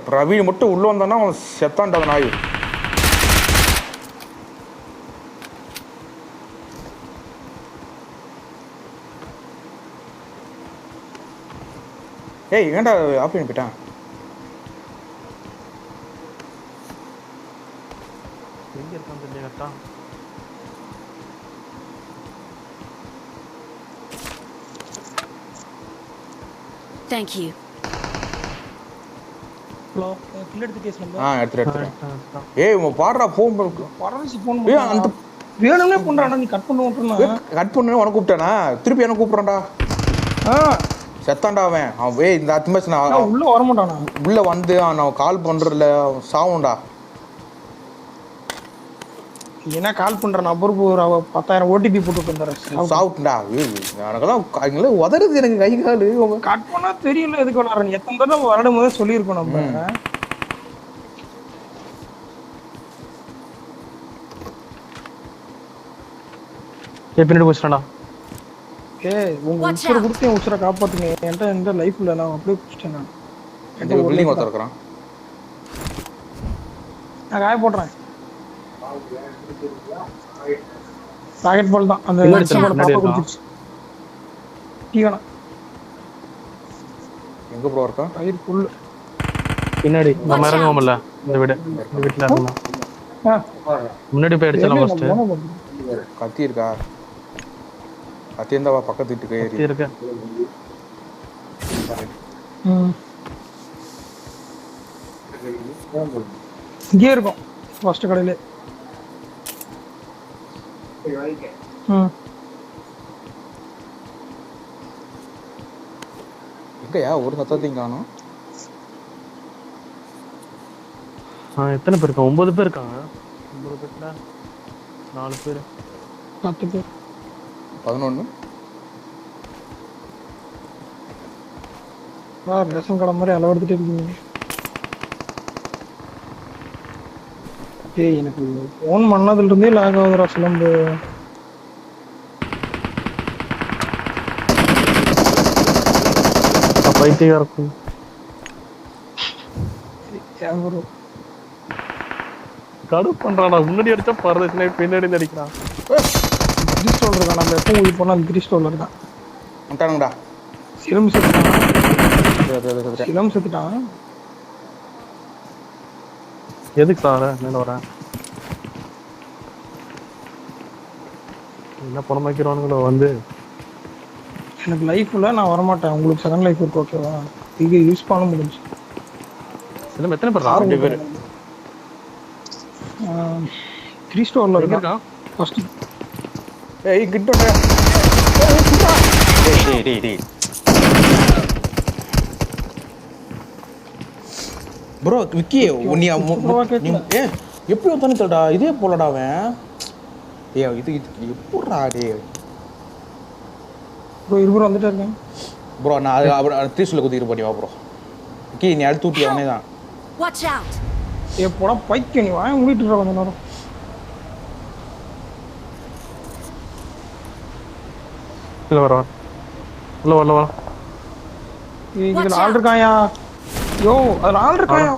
பிரவீன் மட்டும் உள்ள வந்தான்னா அவன் செத்தான்டா அவன் நாய் ஏன்டா ஆஃப் பண்ணி போயிட்டான் எங்க இருக்கான்னு தெரியல கரெக்டா. Thank you. ஹலோ கில் எடுத்து கேஸ் நம்பர் எடுத்துட்டேன் உங்க பாடுறா ஃபோன் பரவாயில்ல ஃபோன் அந்த பண்ணா வேணும்னே பண்றாடா நீ கட் பண்ண விட்டுறனா கட் பண்ணு உனக்கு கூப்பிட்டானா திருப்பி எனக்கு கூப்பிடுறான்டா செத்தான்டா அவன் இந்த அத்திமேஸ் நான் உள்ள வர மாட்டானா உள்ள வந்து நான் கால் பண்றதுல சாவுண்டா என்ன கால் பண்ற நம்பருக்கு ஒரு 10,000 ஓடிபி போட்டு வந்துறேன் சாவுண்டா எனக்கெல்லாம் அங்கெல்லாம் உதறது எனக்கு கை காலு கட் பண்ணா தெரியல எதுக்கு விளாடுறேன் எத்தனை தடவை வருடம் போதே சொல்லியிருக்கோம் நம்ம பின்னாடி போச்சுடா. உங்க உசுரை கொடுத்து என் உசுரை காப்பாத்துங்க என்கிட்ட எந்த லைஃப் இல்லை நான் அப்படியே குடிச்சிட்டேன் நான் பில்டிங் ஒருத்தர் இருக்கிறான் நான் காய போடுறேன் ராக்கெட் பால் தான் அந்த பாப்பா குடிச்சிருச்சு டீ வேணாம் எங்க ப்ரோ இருக்கா பயிர் புல்லு பின்னாடி நம்ம இறங்குவோம்ல இந்த வீட்டுல இறங்கலாம். முன்னாடி போய் அடிச்சலாம் ஃபர்ஸ்ட். கத்தி இருக்கா கத்தி இருந்தா பக்கத்து வீட்டுக்கு ஏறி இருக்கு. இங்கே இருக்கும் ஃபர்ஸ்ட் கடையில எங்கயா ஒரு சத்தத்தையும் காணும் எத்தனை பேர் இருக்காங்க? 9 பேர் இருக்காங்க. 9 பேர்ல 4 பேர் 10 பேர் 11. ரேஷன் கடை மாதிரி அளவெடுத்துட்டே இருக்கீங்க. ஏய் எனக்கு ஃபோன் பண்ணதுல இருந்தே லாக் ஆகுதுடா சிலம்பு. பைத்தியம் இருக்கும். ப்ரோ கடு பண்றானா, முன்னாடி அடிச்சா பரதேசனே பின்னாடி அடிக்கிறான். கிறிஸ்டோல் இருக்கான், நம்ம எப்போ போய் போனா அந்த கிறிஸ்டோல் இருக்கான். வந்துட்டானுங்கடா. சிலம் செத்துட்டான். சரி. சிலம் செத்துட்டான். எதுக்கு சார் மேல வரேன்? என்ன பணம் வைக்கிறவனுங்களோ வந்து. எனக்கு லைஃப் இல்லை, நான் வரமாட்டேன். உங்களுக்கு செகண்ட் லைஃப் இருக்கு, ஓகேவா? இது யூஸ் பண்ண முடிஞ்சு. சிலம் எத்தனை பேர்? 2 பேர். கிறிஸ்டோல்ல எங்க இருக்கான் இருக்கான்? ஃபர்ஸ்ட். ஏய் கிட்ட டேய். ப்ரோ விக்கி நீ ஏ எப்படி வந்தானே தெரியடா. இதே போலடா அவன். இது எப்படிடா டேய். ப்ரோ இருபது வந்துட்டே இருக்கேன் ப்ரோ. நான் அது த்ரீஸ்ல குதிக்கிற பண்ணி வா ப்ரோ. விக்கி நீ அடுத்து ஊட்டி அவனே தான். Watch out! ஏ போடா பைக்க, நீ வாங்க மூடிட்டு இருக்க கொஞ்ச நேரம். இல்ல வரவா இல்ல வா. இதுல ஆள் இருக்காயா? யோ அதுல ஆள் இருக்காயா?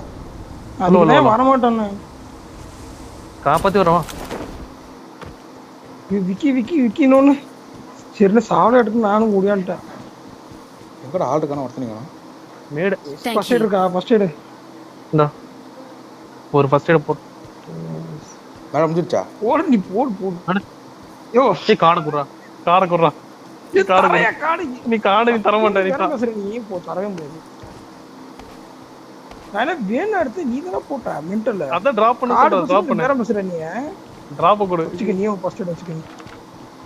அதுல வரமாட்டானே. காப்பாத்தி வரவா. விக்கின்னு சரி சாவல எடுத்து நானும் ஓடியான்ட்டேன். எங்கடா ஆள் இருக்கானே ஒருத்தனீங்க. மேடு Thank ஃபர்ஸ்ட் எய்ட் you. இருக்கா? ஃபர்ஸ்ட் எய்ட் இந்தா ஒரு ஃபர்ஸ்ட் எய்ட் போட்டு மேடம் முடிஞ்சிருச்சா? போடு, நீ போடு. அட யோ காடை குடுறா. காடு நீ காடை நீ தர மாட்டே. நீ போ, தரவே முடியாது. நான் வேணும் எடுத்து நீ தானே போட்ட மென்டல். அத டிராப் பண்ணு. வேற பேசுற நீ. டிராப் கொடு. வச்சுக்க, நீ ஃபர்ஸ்ட் எய்ட் வச்சுக்க.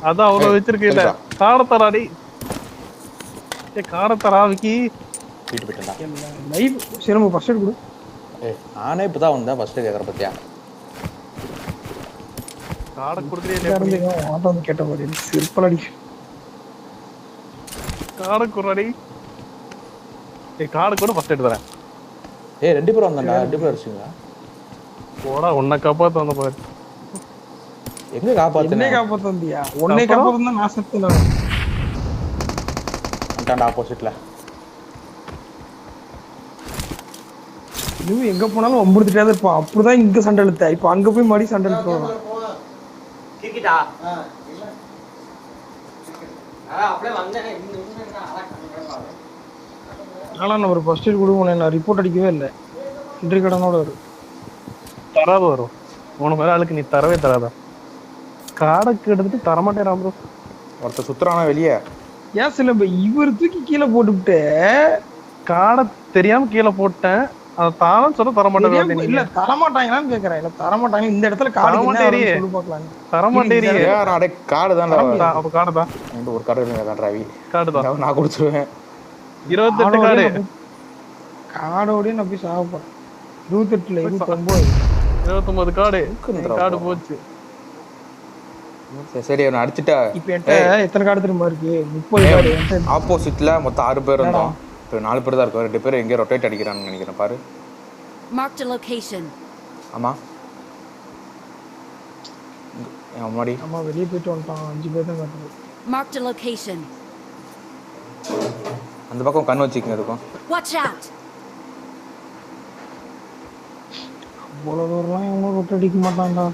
அதான் அவ்வளவு வச்சிருக்கே இல்ல. காடை தராடி. காடை தரா விக்கி. வீட்டு போயிட்டா. லைவ் சிரமம் ஃபர்ஸ்ட் எய்ட் கொடு. ஏய் நானே இப்பதான் வந்தேன் ஃபர்ஸ்ட் கேக்குற பத்தியா. காடை கொடுத்துறே இல்ல. ஆட்டோ வந்து கேட்ட மாதிரி சிம்பிள் அடி. காடை குறாடி. காடை கூட ஃபர்ஸ்ட் எய்ட் தரேன். ஏய் 2 பேர் வந்தான்டா. 2 பேர் அடிச்சீங்களா? போடா உன்னை காப்பாத்த வந்த பாரு. எங்க காப்பாத்துனே? என்னை காப்பாத்த வந்தியா? உன்னை காப்பாத்த நான் செத்துல வந்துட்டான்டா ஆப்போசிட்ல. நீ எங்க போனாலும் ஒம்படுத்துட்டே தான் இருப்பான். அப்படிதான் இங்க சண்டை இழுத்த. இப்ப அங்க போய் மறுபடியும் சண்டை இழுத்து போவான். ஆனா நான் ஒரு ஃபர்ஸ்ட் எய்ட் கொடுங்க, நான் ரிப்போர்ட் அடிக்கவே இல்லை. இன்ட்ரி கடனோட வரும். தராத வரும். உனக்கு மேல ஆளுக்கு நீ தரவே தராதா. காடைக்கு எடுத்துட்டு தரமாட்டேன் ப்ரோ. ஒருத்தர் சுத்துறானா வெளியே. ஏன் சில இவர் தூக்கி கீழே போட்டுவிட்டு காடை தெரியாம கீழே போட்டேன். அதை தானும் சொல்ல தரமாட்டேன். இல்ல தரமாட்டாங்களான்னு கேக்குறேன். இல்ல தரமாட்டாங்க. இந்த இடத்துல காடு சொல்லி பாக்கலாம். தரமாட்டேரி. அடே காடு தான்டா. அப்ப காடுதா ஒரு காடு இல்லடா ரவி. காடுதான் நான் கொடுத்துருவேன். 28 காடு. காடோடய நான் போய் சாக போறேன். 28 29 29 காடு. காடு போச்சு. சரி நான் அடிச்சிட்டா. இப்போ என்கிட்ட எத்தனை காடு திரும்ப இருக்கு? 30 காடு. ஆப்போசிட்ல மொத்தம் 6 பேர் இருந்தோம். இப்போ 4 பேர் தான் இருக்கோம். 2 பேர் எங்க ரொட்டேட் அடிக்கிறான்னு நினைக்கிறேன் பாரு. Marked a location. ஆமா முன்னாடி. ஆமா வெளியே போயிட்டு வந்துட்டான். 5 பேர் தான் காட்டுது. Marked a location. அந்த பக்கம் கண் வச்சுக்கங்க இருக்கும். Watch out! அவ்வளோ தூரம்லாம் எவனும் ரொட்டேட் அடிக்க மாட்டான்டா.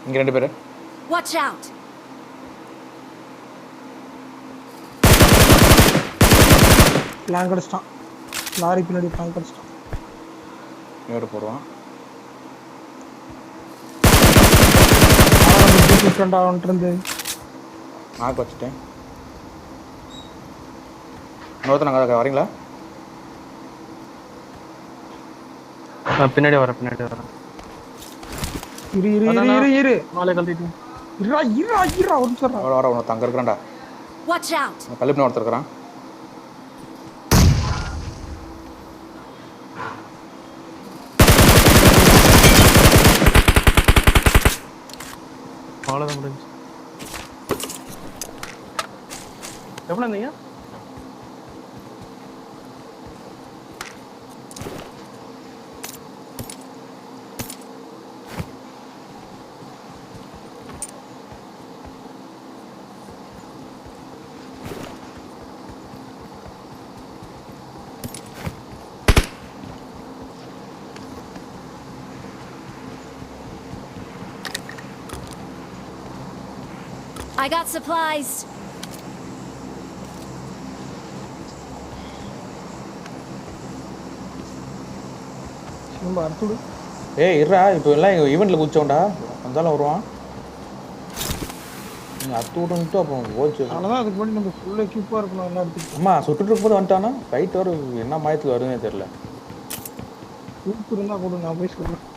இங்க 2 பேர். Watch out! பிளான் கடிச்சிட்டான். லாரி பின்னாடி பிளான் கடிச்சிட்டான். நேரு போடுவான். இருந்து நாக்கு வச்சுட்டேன். இன்னொருத்தர் நாங்கள் வரீங்களா? நான் பின்னாடி வரேன் இரு இரு இரு இரு இரு மாலை கழட்டிட்டு இருடா இருடா இருடா ஒரு நிமிஷம் இருடா. வர உனக்கு அங்கே இருக்கிறான்டா. Watch out! கல்லுப்பின ஒருத்தர் இருக்கிறான். அவ்வளோதான் முடிஞ்சு. எவ்வளோ இருந்தீங்க? I got supplies. ரொம்ப அறுத்துடு. ஏய் இருடா, இப்போ எல்லாம் ஈவெண்ட்டில் குதிச்சோண்டா, வந்தாலும் வருவான். நீங்கள் அத்து விட்டுன்ட்டு அப்புறம் போச்சு. அதனால அதுக்கு முன்னாடி நம்ம ஃபுல் எக்யூப்பாக இருக்கணும் எல்லா இடத்துக்கும். அம்மா சுட்டுட்டு இருக்கும்போது வந்துட்டானா ஃபைட் வர என்ன மாயத்தில் வருதுன்னே தெரியல. சூப்பு இருந்தால் கூட நான் போய் சொல்கிறேன்.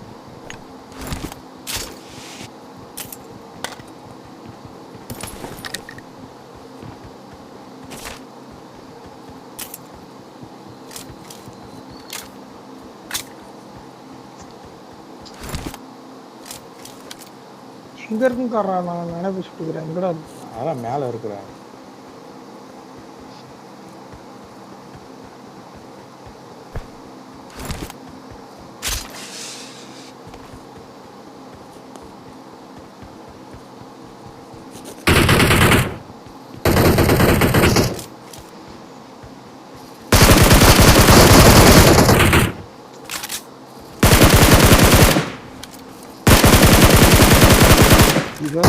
எங்க இருக்கும் காரா நான் நினைப்பு சுட்டுக்கிறேன். எங்கடா அதான் மேலே இருக்கிறேன். இதோ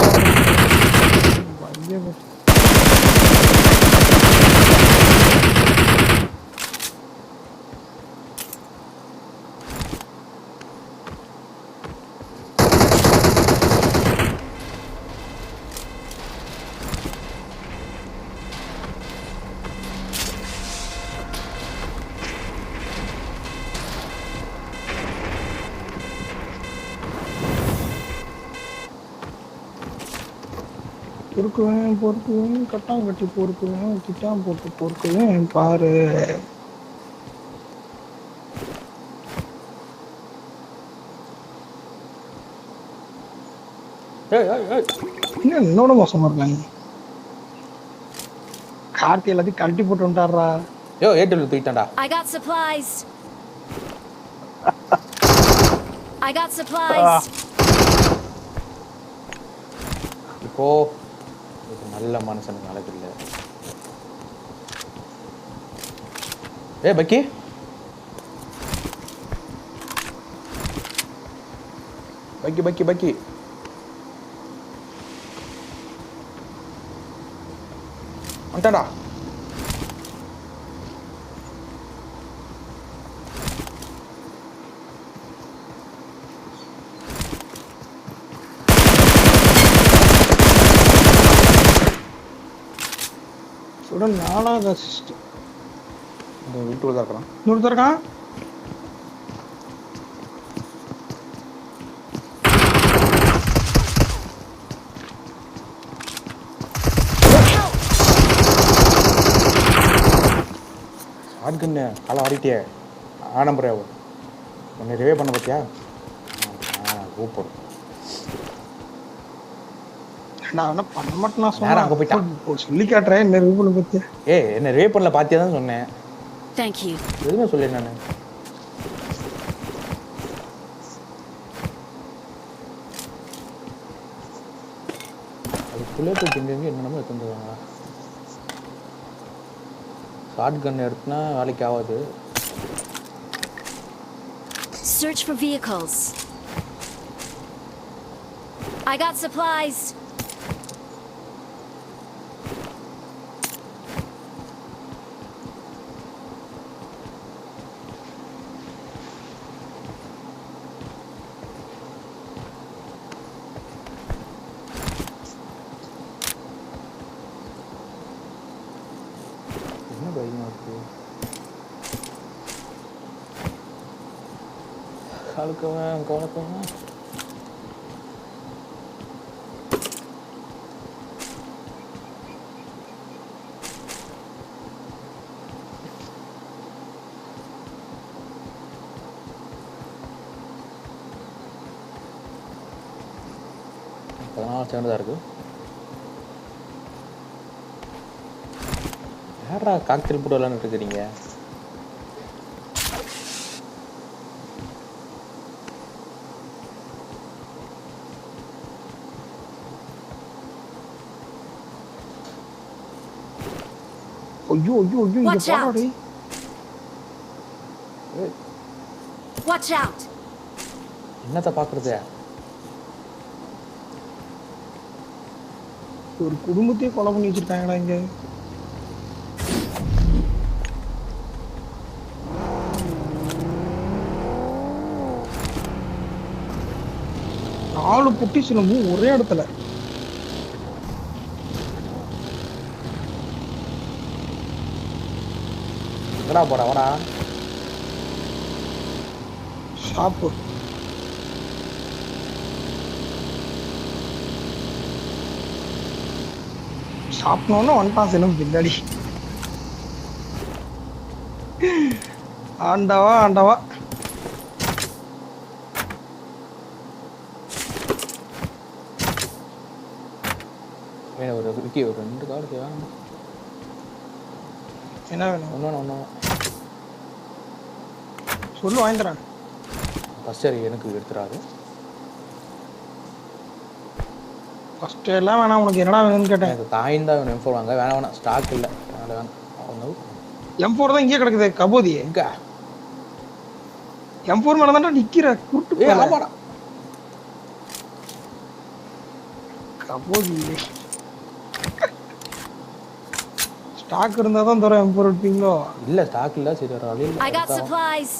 பொறுக்குவேன் கட்டாங்கட்டி பொறுக்குவேன் கிட்டாம் போட்டு பொறுக்குவேன் பாரு. இன்னும் என்னோட மோசமா இருக்காங்க. கார்த்தி எல்லாத்தையும் கழட்டி போட்டு வந்துட்டாரா. யோ ADL தூக்கிட்டான்டா. I got supplies. I got supplies. இப்போ நல்ல மனுஷனுக்கு நடக்கல. ஏய் பக்கி பக்கி பக்கி பக்கி வந்துட்டாடா. உடன் 4வது அசிஸ்ட். இந்த வீட்டுக்குள்ள தான் இருக்கிறான். இன்னொருத்தர் இருக்கான். ஆட்கண்ணு காலை ஆடிட்டியே ஆடம்பரே உன்னை ரிவே பண்ண பார்த்தியா? சூப்பர். நான் என்ன பண்ண மாட்டேன் நான் நேரா அங்க போயிட்டான். சொல்லி காட்டுறேன் என்ன ரிவ்யூ பண்ண பத்தியா. ஏய் என்ன ரிவே பண்ணல பாத்தியா தான் சொன்னேன். Thank you. எதுவுமே சொல்லி நான் அதுக்குள்ளே போய் எங்கெங்க என்னென்னமோ எடுத்துருவாங்களா. ஷார்ட் கன் எடுத்துனா வேலைக்கு ஆகாது. Search for vehicles. I got supplies. என்ன பயமா இருக்கு. காலுக்குவேன் காலுக்குவேன். சேர்ந்ததா இருக்கு. யாரா காக்டெயில் போட்டு விளையாண்டுட்டு இருக்கிறீங்க? ஐயோ ஐயோ ஐயோ இங்க Watch out. போறாடே. Watch out! என்னத்த பாக்குறது? ஒரு குடும்பத்தையே கொலை பண்ணி வச்சிருக்காங்கடா இங்க. நாலு புட்டி சிலம்பும் ஒரே இடத்துல. எங்கடா போடா வாடா. ஷாப்பு சாப்பிடணும்னு வந்துட்டான் சிலம் பின்னாடி. ஆண்டவா ஆண்டவா. ஒரு விக்கி ஒரு 2 கார்டு வேணும். என்ன வேணும்? ஒன்று சொல்லு வாங்கி தரேன். ஃபர்ஸ்ட் எனக்கு எடுத்துறாது. ஃபர்ஸ்ட் எல்லாம் வேணாம், உனக்கு என்னடா வேணும்னு கேட்டேன். எனக்கு காயின் தான் வேணும். M4 வாங்க வேணாம் ஸ்டாக் இல்லை. அதனால வேணாம். M4 தான் இங்கே கிடக்குது கபோதி. எங்க M4 மேல தான்டா நிக்கிற குருட்டு. ஏய் ஆமாடா கபோதி. ஸ்டாக் இருந்தா தான் தர M4 எடுப்பீங்களோ? இல்ல ஸ்டாக் இல்ல. சரி வர வழி I got இல்ல. supplies.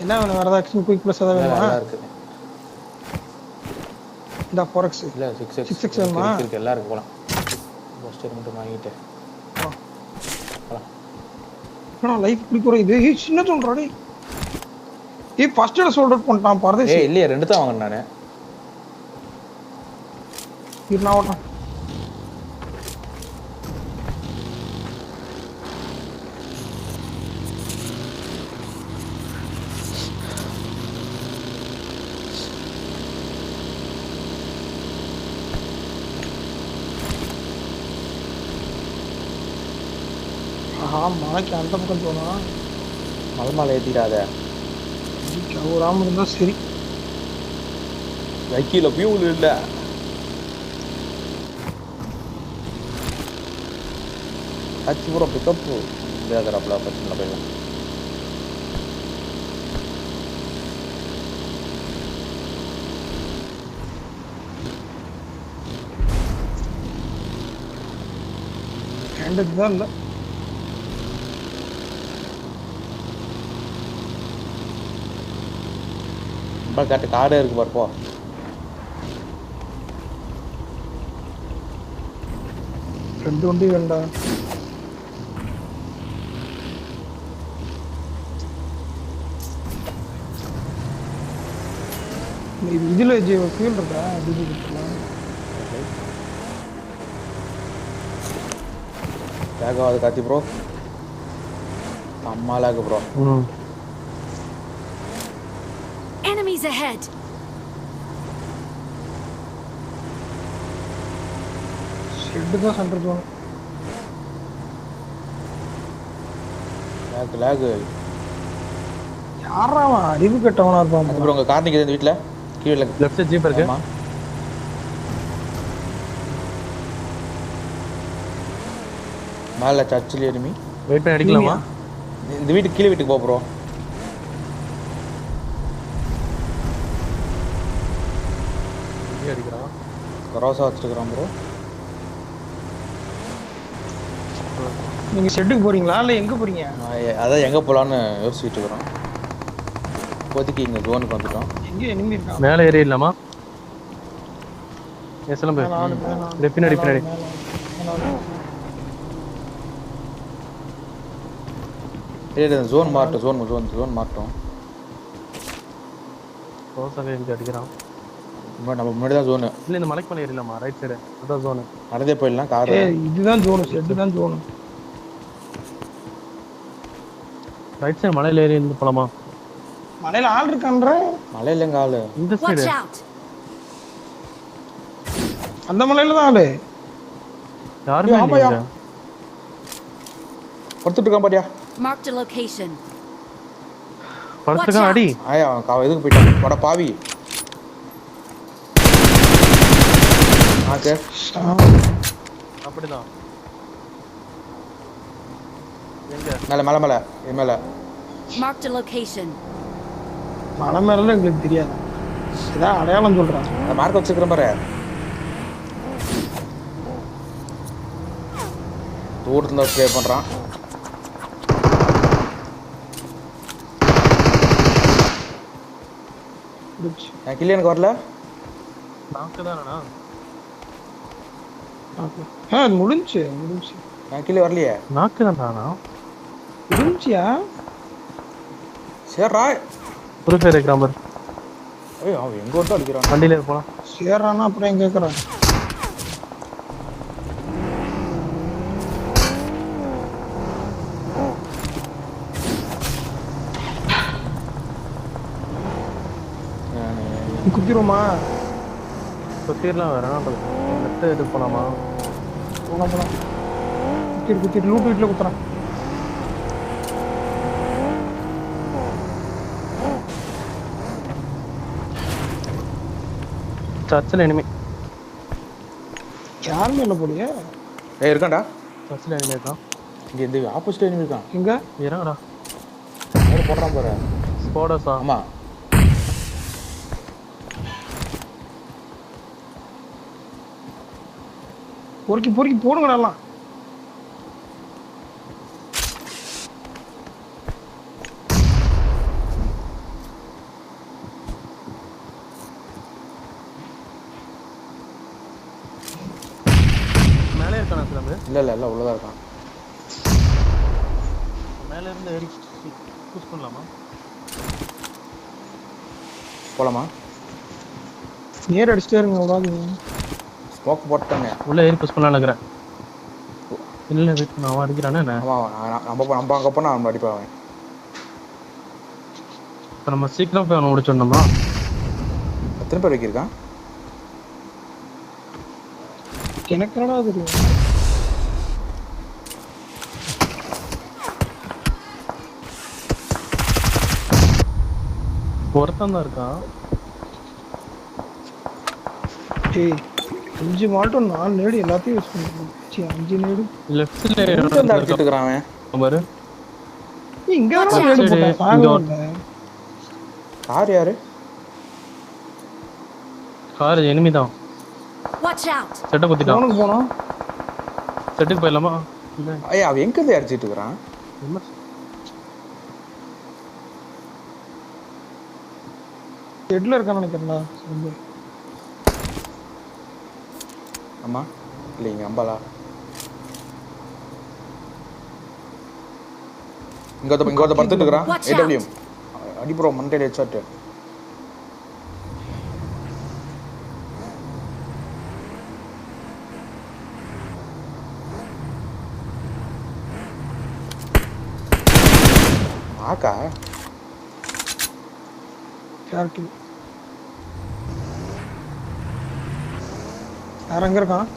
என்ன வேணும்? வேற ஏதாவது குயிக் ப்ளஸ் ஏதாவது வேணுமா? நல்லா இருக்கு. இந்த 4x இல்ல 6x 6x வேணுமா? இருக்கு எல்லாம் இருக்கு. போலாம் ஃபர்ஸ்ட் மட்டும் வாங்கிட்டு போலாம். நான் லைஃப் குடிக்குறோம். இது ஏய் சின்ன சொல்றாடே. ஏய் ஃபர்ஸ்ட் எய்ட் சோல்டர் பண்ணிட்டான் பரதேசி. ஏய் இல்லையே 2 தான் வாங்குறேன் நானு. நான் ஓட்டறேன். மலைக்கு அந்த பக்கம் போனா மலை ஏற்றிடாத. ஒரு ஆம்பு இருந்தா சரி. வைக்கில பியூல் இல்லை. அச்சுப்புறம் பிக்கப்பு வேகராப்பில் பிரச்சனை போயிடலாம். ஹேண்டுக்கு தான் இல்லை. ரொம்ப காட்டு காடே இருக்கு பார்ப்போ. ரெண்டு வண்டி வேண்டாம். இதுல ஃபியூல் இருக்கா? வேகவாது காத்தி ப்ரோ. அம்மா லாகு ப்ரோ. Enemies ahead. ஷெட் தான் சென்டர் ஜோன். லாகு யாரா அவன்? அறிவு கெட்டவனா இருப்பான் ப்ரோ. உங்க கார் நிக்குது இந்த வீட்ல கீழ லெஃப்ட் சைடு ஜீப் இருக்கு. மேல சர்ச்சில் எனிமி. வெயிட் பண்ணி அடிக்கலாமா? இந்த வீட்டுக்கு கீழ வீட்டுக்கு போ ப்ரோ. அடிக்கிறான். கரோசா வச்சிருக்கான் ப்ரோ. நீங்க ஷெட்டுக்கு போறீங்களா இல்ல எங்க போறீங்க? அதான் எங்க போலான்னு யோசிச்சுட்டு இருக்கோம். இப்போதைக்கு இங்க ஜோனுக்கு வந்துட்டோம். எங்க எனிமி இருக்கான்? மேலே ஏறி இல்லாமா? எஸ்எல்எம் பின்னாடி பின்னாடி. ஜோன் மாட்டோம். ஜோன் மாட்டோம். தோசை இங்கே அடிக்கிறான். நம்ம முன்னாடி தான் ஜோனு. இல்லை இந்த மலைக்கு மேலே ஏறிடலாமா? ரைட் சைடு அதுதான் ஜோனு. நடந்தே போயிடலாம் காரு. இதுதான் ஜோனு, ஷெட்டு தான் ஜோனு. ரைட் சைடு மலையில ஏறி இருந்து போலாமா? மலையில ஆள் இருக்கான்ற. மலையில எங்க ஆளு? இந்த சைடு. Watch out! அந்த மலையில தான் ஆளு. யாருமே ஆமாயா. இல்லையா? படுத்துட்டு இருக்கான் பாரியா. Marked a location. படுத்துருக்கான் அடி. ஆயா எதுக்கு போயிட்டான் வட பாவி. ஆகே அப்படிதான். எங்க? மேல மேல மேல இது மேல. Marked a location. மலை மேல எங்களுக்கு தெரியாது. இதான் அடையாளம் சொல்றான். அந்த மார்க் வச்சிருக்கிறேன் பாரு. தூரத்துல ஸ்ப்ரே பண்றான். நான் கில்லி எனக்கு வரல. நாக்கு தானடா. முடிஞ்சு. நான் கில்லி வரலையே. நாக்கு தான்டா. முடிஞ்சியா? சேர்றா. ஒரு பேர் இருக்கிறான் பாரு. ஏய் அவன் எங்க வந்து அடிக்கிறான். வண்டியில போலாம். சேர்றானா அப்புறம் எங்க கேக்குறான்? குத்திருமா? சுத்திரலாம் வேற லெஃப்ட் எடுத்து போலாமா? போலாம். குத்திட்டு லூட்டு வீட்டுல குத்துறான். சர்ச்சில் எனிமி. யாருமே இல்லை போலியே. ஏய் இருக்கான்டா. சர்ச்சில் எனிமி இருக்கான். இங்க இந்த ஆப்போசிட் எனிமி இருக்கான். எங்க இறங்கடா. யாரு போடுறான் பாரு. ஸ்போடஸா? ஆமா. பொறுக்கி போடுங்கடா எல்லாம். மேலே இருக்கானா சிலம்பு? இல்ல உள்ளதா இருக்கான். மேலே இருந்து ஏறி புஷ் பண்ணலாமா? போலாமா? நேர் அடிச்சுட்டே இருங்க விடாது. ஸ்மோக் போட்டாங்க. உள்ள ஏறி புஷ் பண்ணலாம்னு நினைக்கிறேன். இல்லை வெயிட் பண்ண அவன் அடிக்கிறானே என்ன? ஆமா நம்ம அங்க போனா அவன் அடிப்பான். இப்போ நம்ம சீக்கிரம் போய் அவனை முடிச்சிடணுமா? எத்தனை பேர் வைக்கிருக்கான்? எனக்கு என்னடா தெரியும். ஒருத்தன் தான் இருக்கான். டேய் 5 மால்ட்டும் 4 நேடு எல்லாத்தையும் யூஸ் பண்ணிருக்கேன். 5 நேடு லெஃப்ட் சைடு வந்து அடிச்சிட்டு இருக்கான் அவன் பாரு. இங்க வர நேடு போட்டா சாகல. கார் யாரு? கார் எனிமி தான். Watch out! செட்டை குத்திட்டான். அவனுக்கு போனோம். செட்டுக்கு போயிடலாமா? இல்லை ஐயா அவன் எங்க இருந்து அடிச்சிட்டு இருக்கான்? என்ன ஹெட்ல இருக்கான்னு நினைக்கிறேன்டா. ஆமா இல்ல இங்க அம்பாலா இங்க ஒருத்த படுத்துட்டு இருக்கான். ஏடபிள்யூ அடிப்புறோம் மண்டையில ஹெட்ஷாட். ஆக்கா யாருக்கு யார் அங்க இருக்கான்?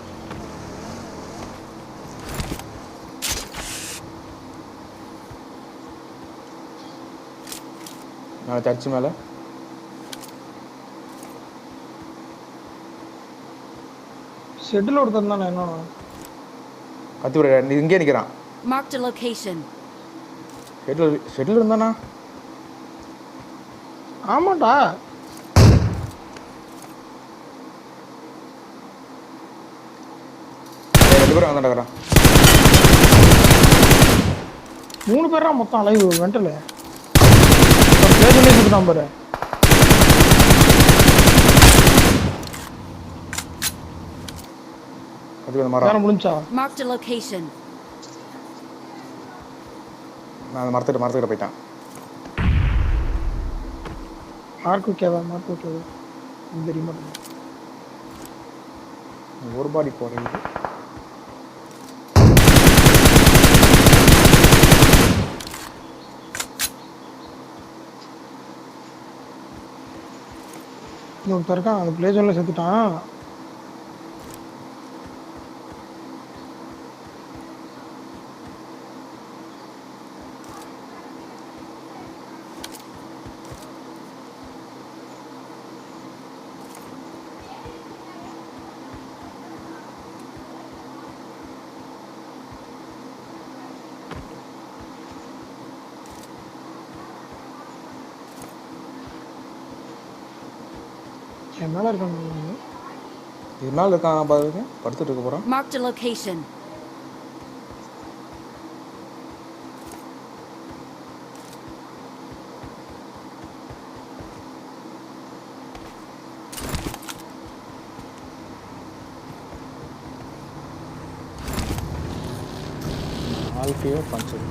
நான் சர்ச்சு மேல ஷெட்ல ஒருத்தன் தானே என்னன்னா கத்தி விட இங்கே நிக்கிறான். Marked a location. ஷெட்ல இருந்தானா? ஆமாடா. ரெண்டு பேரும் அங்க நடக்கறான். 3 பேரா மொத்தம் அலைவு வெண்டல. ஒரு பேஜ்ல சுட்டான் பாரு. அது மரம். யார முடிஞ்சா? Marked a location. நான் மரத்துக்கிட்ட போயிட்டான். மார்க் ஓகேவா இந்த ரிமோட் ஒரு பாடி போறீங்க. இன்னொருத்தர் இருக்கான் அந்த பிளே ஜோன்ல செத்துட்டான். என் மேல இருக்கான். இது மேல இருக்கான் பாருங்க, படுத்துட்டு இருக்க போறான். Marked a location. ஆல்கியோ பஞ்சர்.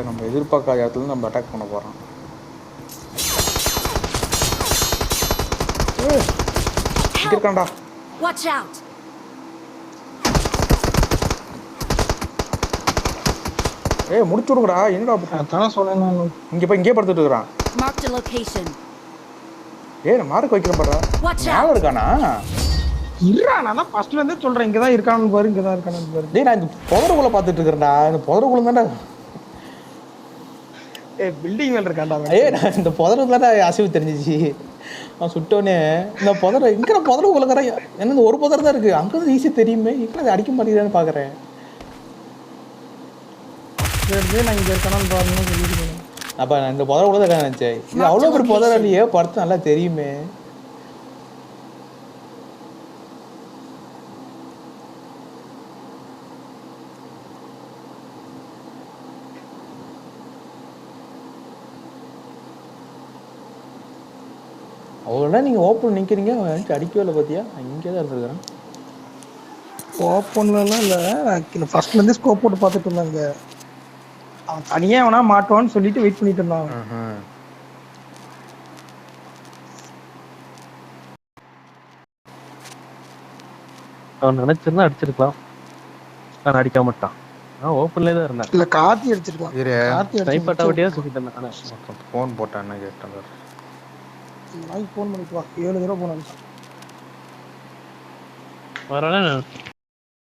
நம்ம எதிர்பார்க்காத இடத்துல நம்ம அட்டாக் பண்ண போறோம். இருக்கான்டா. Watch out. முடிச்சு விடுங்கடா. என்னடா அதான் சொல்றேன் நான். இங்கே படுத்துட்டு இருக்கான். Marked a location. நான் மார்க் வைக்கிறேன் பாரு. Watch மேல out. இருக்கானா? இருடா, நான் தான் ஃபர்ஸ்ட்ல இருந்தே சொல்றேன் இங்க தான் இருக்கான்னு பாரு, இங்க தான் இருக்கான்னு பாரு. டேய் நான் இந்த புதருக்குள்ள பார்த்துட்டு இருக்கேன்டா. இந்த புதருக்குள்ள தான்டா. பில்டிங் மேல இருக்கான்டா. நான் இந்த புதருக்குள்ள தான் அசைவு தெரிஞ்சிச்சு. நான் சுட்டோனே இந்த புதர் எங்கடா புதருக்குள்ள கரை என்ன இந்த ஒரு புதர் தான் இருக்கு. அங்க தான் ஈஸியா தெரியுமே. இப்போ அது அடிக்க மாட்டேங்குதான்னு பாக்குறேன். நான் இங்க இருக்கானு பாருன்னு சொல்லிருக்கேன். அப்ப நான் இந்த புதருக்குள்ள தான் இருக்கான்னு நினைச்சேன். இது அவ்வளவு பெரிய புதர் இல்லையே, படுத்து நல்லா தெரியுமே. அவ்வளோனா நீங்கள் ஓப்பன் நிற்கிறீங்க, அடிக்கவே இல்லை பார்த்தியா? இங்கே தான் இருந்துருக்கிறேன். ஓப்பன்லாம் இல்லை, ஃபர்ஸ்ட்லேருந்து ஸ்கோப் போட்டு பார்த்துட்டு இருந்தாங்க. அவன் தனியாக வேணா மாட்டோன்னு சொல்லிட்டு வெயிட் பண்ணிட்டு இருந்தான். அவன் நினைச்சிருந்தா அடிச்சிருக்கலாம், நான் அடிக்க மாட்டான். நான் ஓப்பன்லேயே தான் இருந்தேன். இல்லை காத்தி அடிச்சிருக்கலாம். ஸ்னைப்பர் வட்டியா சுத்திட்டேன். நான் ஃபோன் போட்டேன், என்ன கேட்டேன். நாளைக்கு ஃபோன் பண்ணிட்டு வா. 7 தடவை போன வரேன்.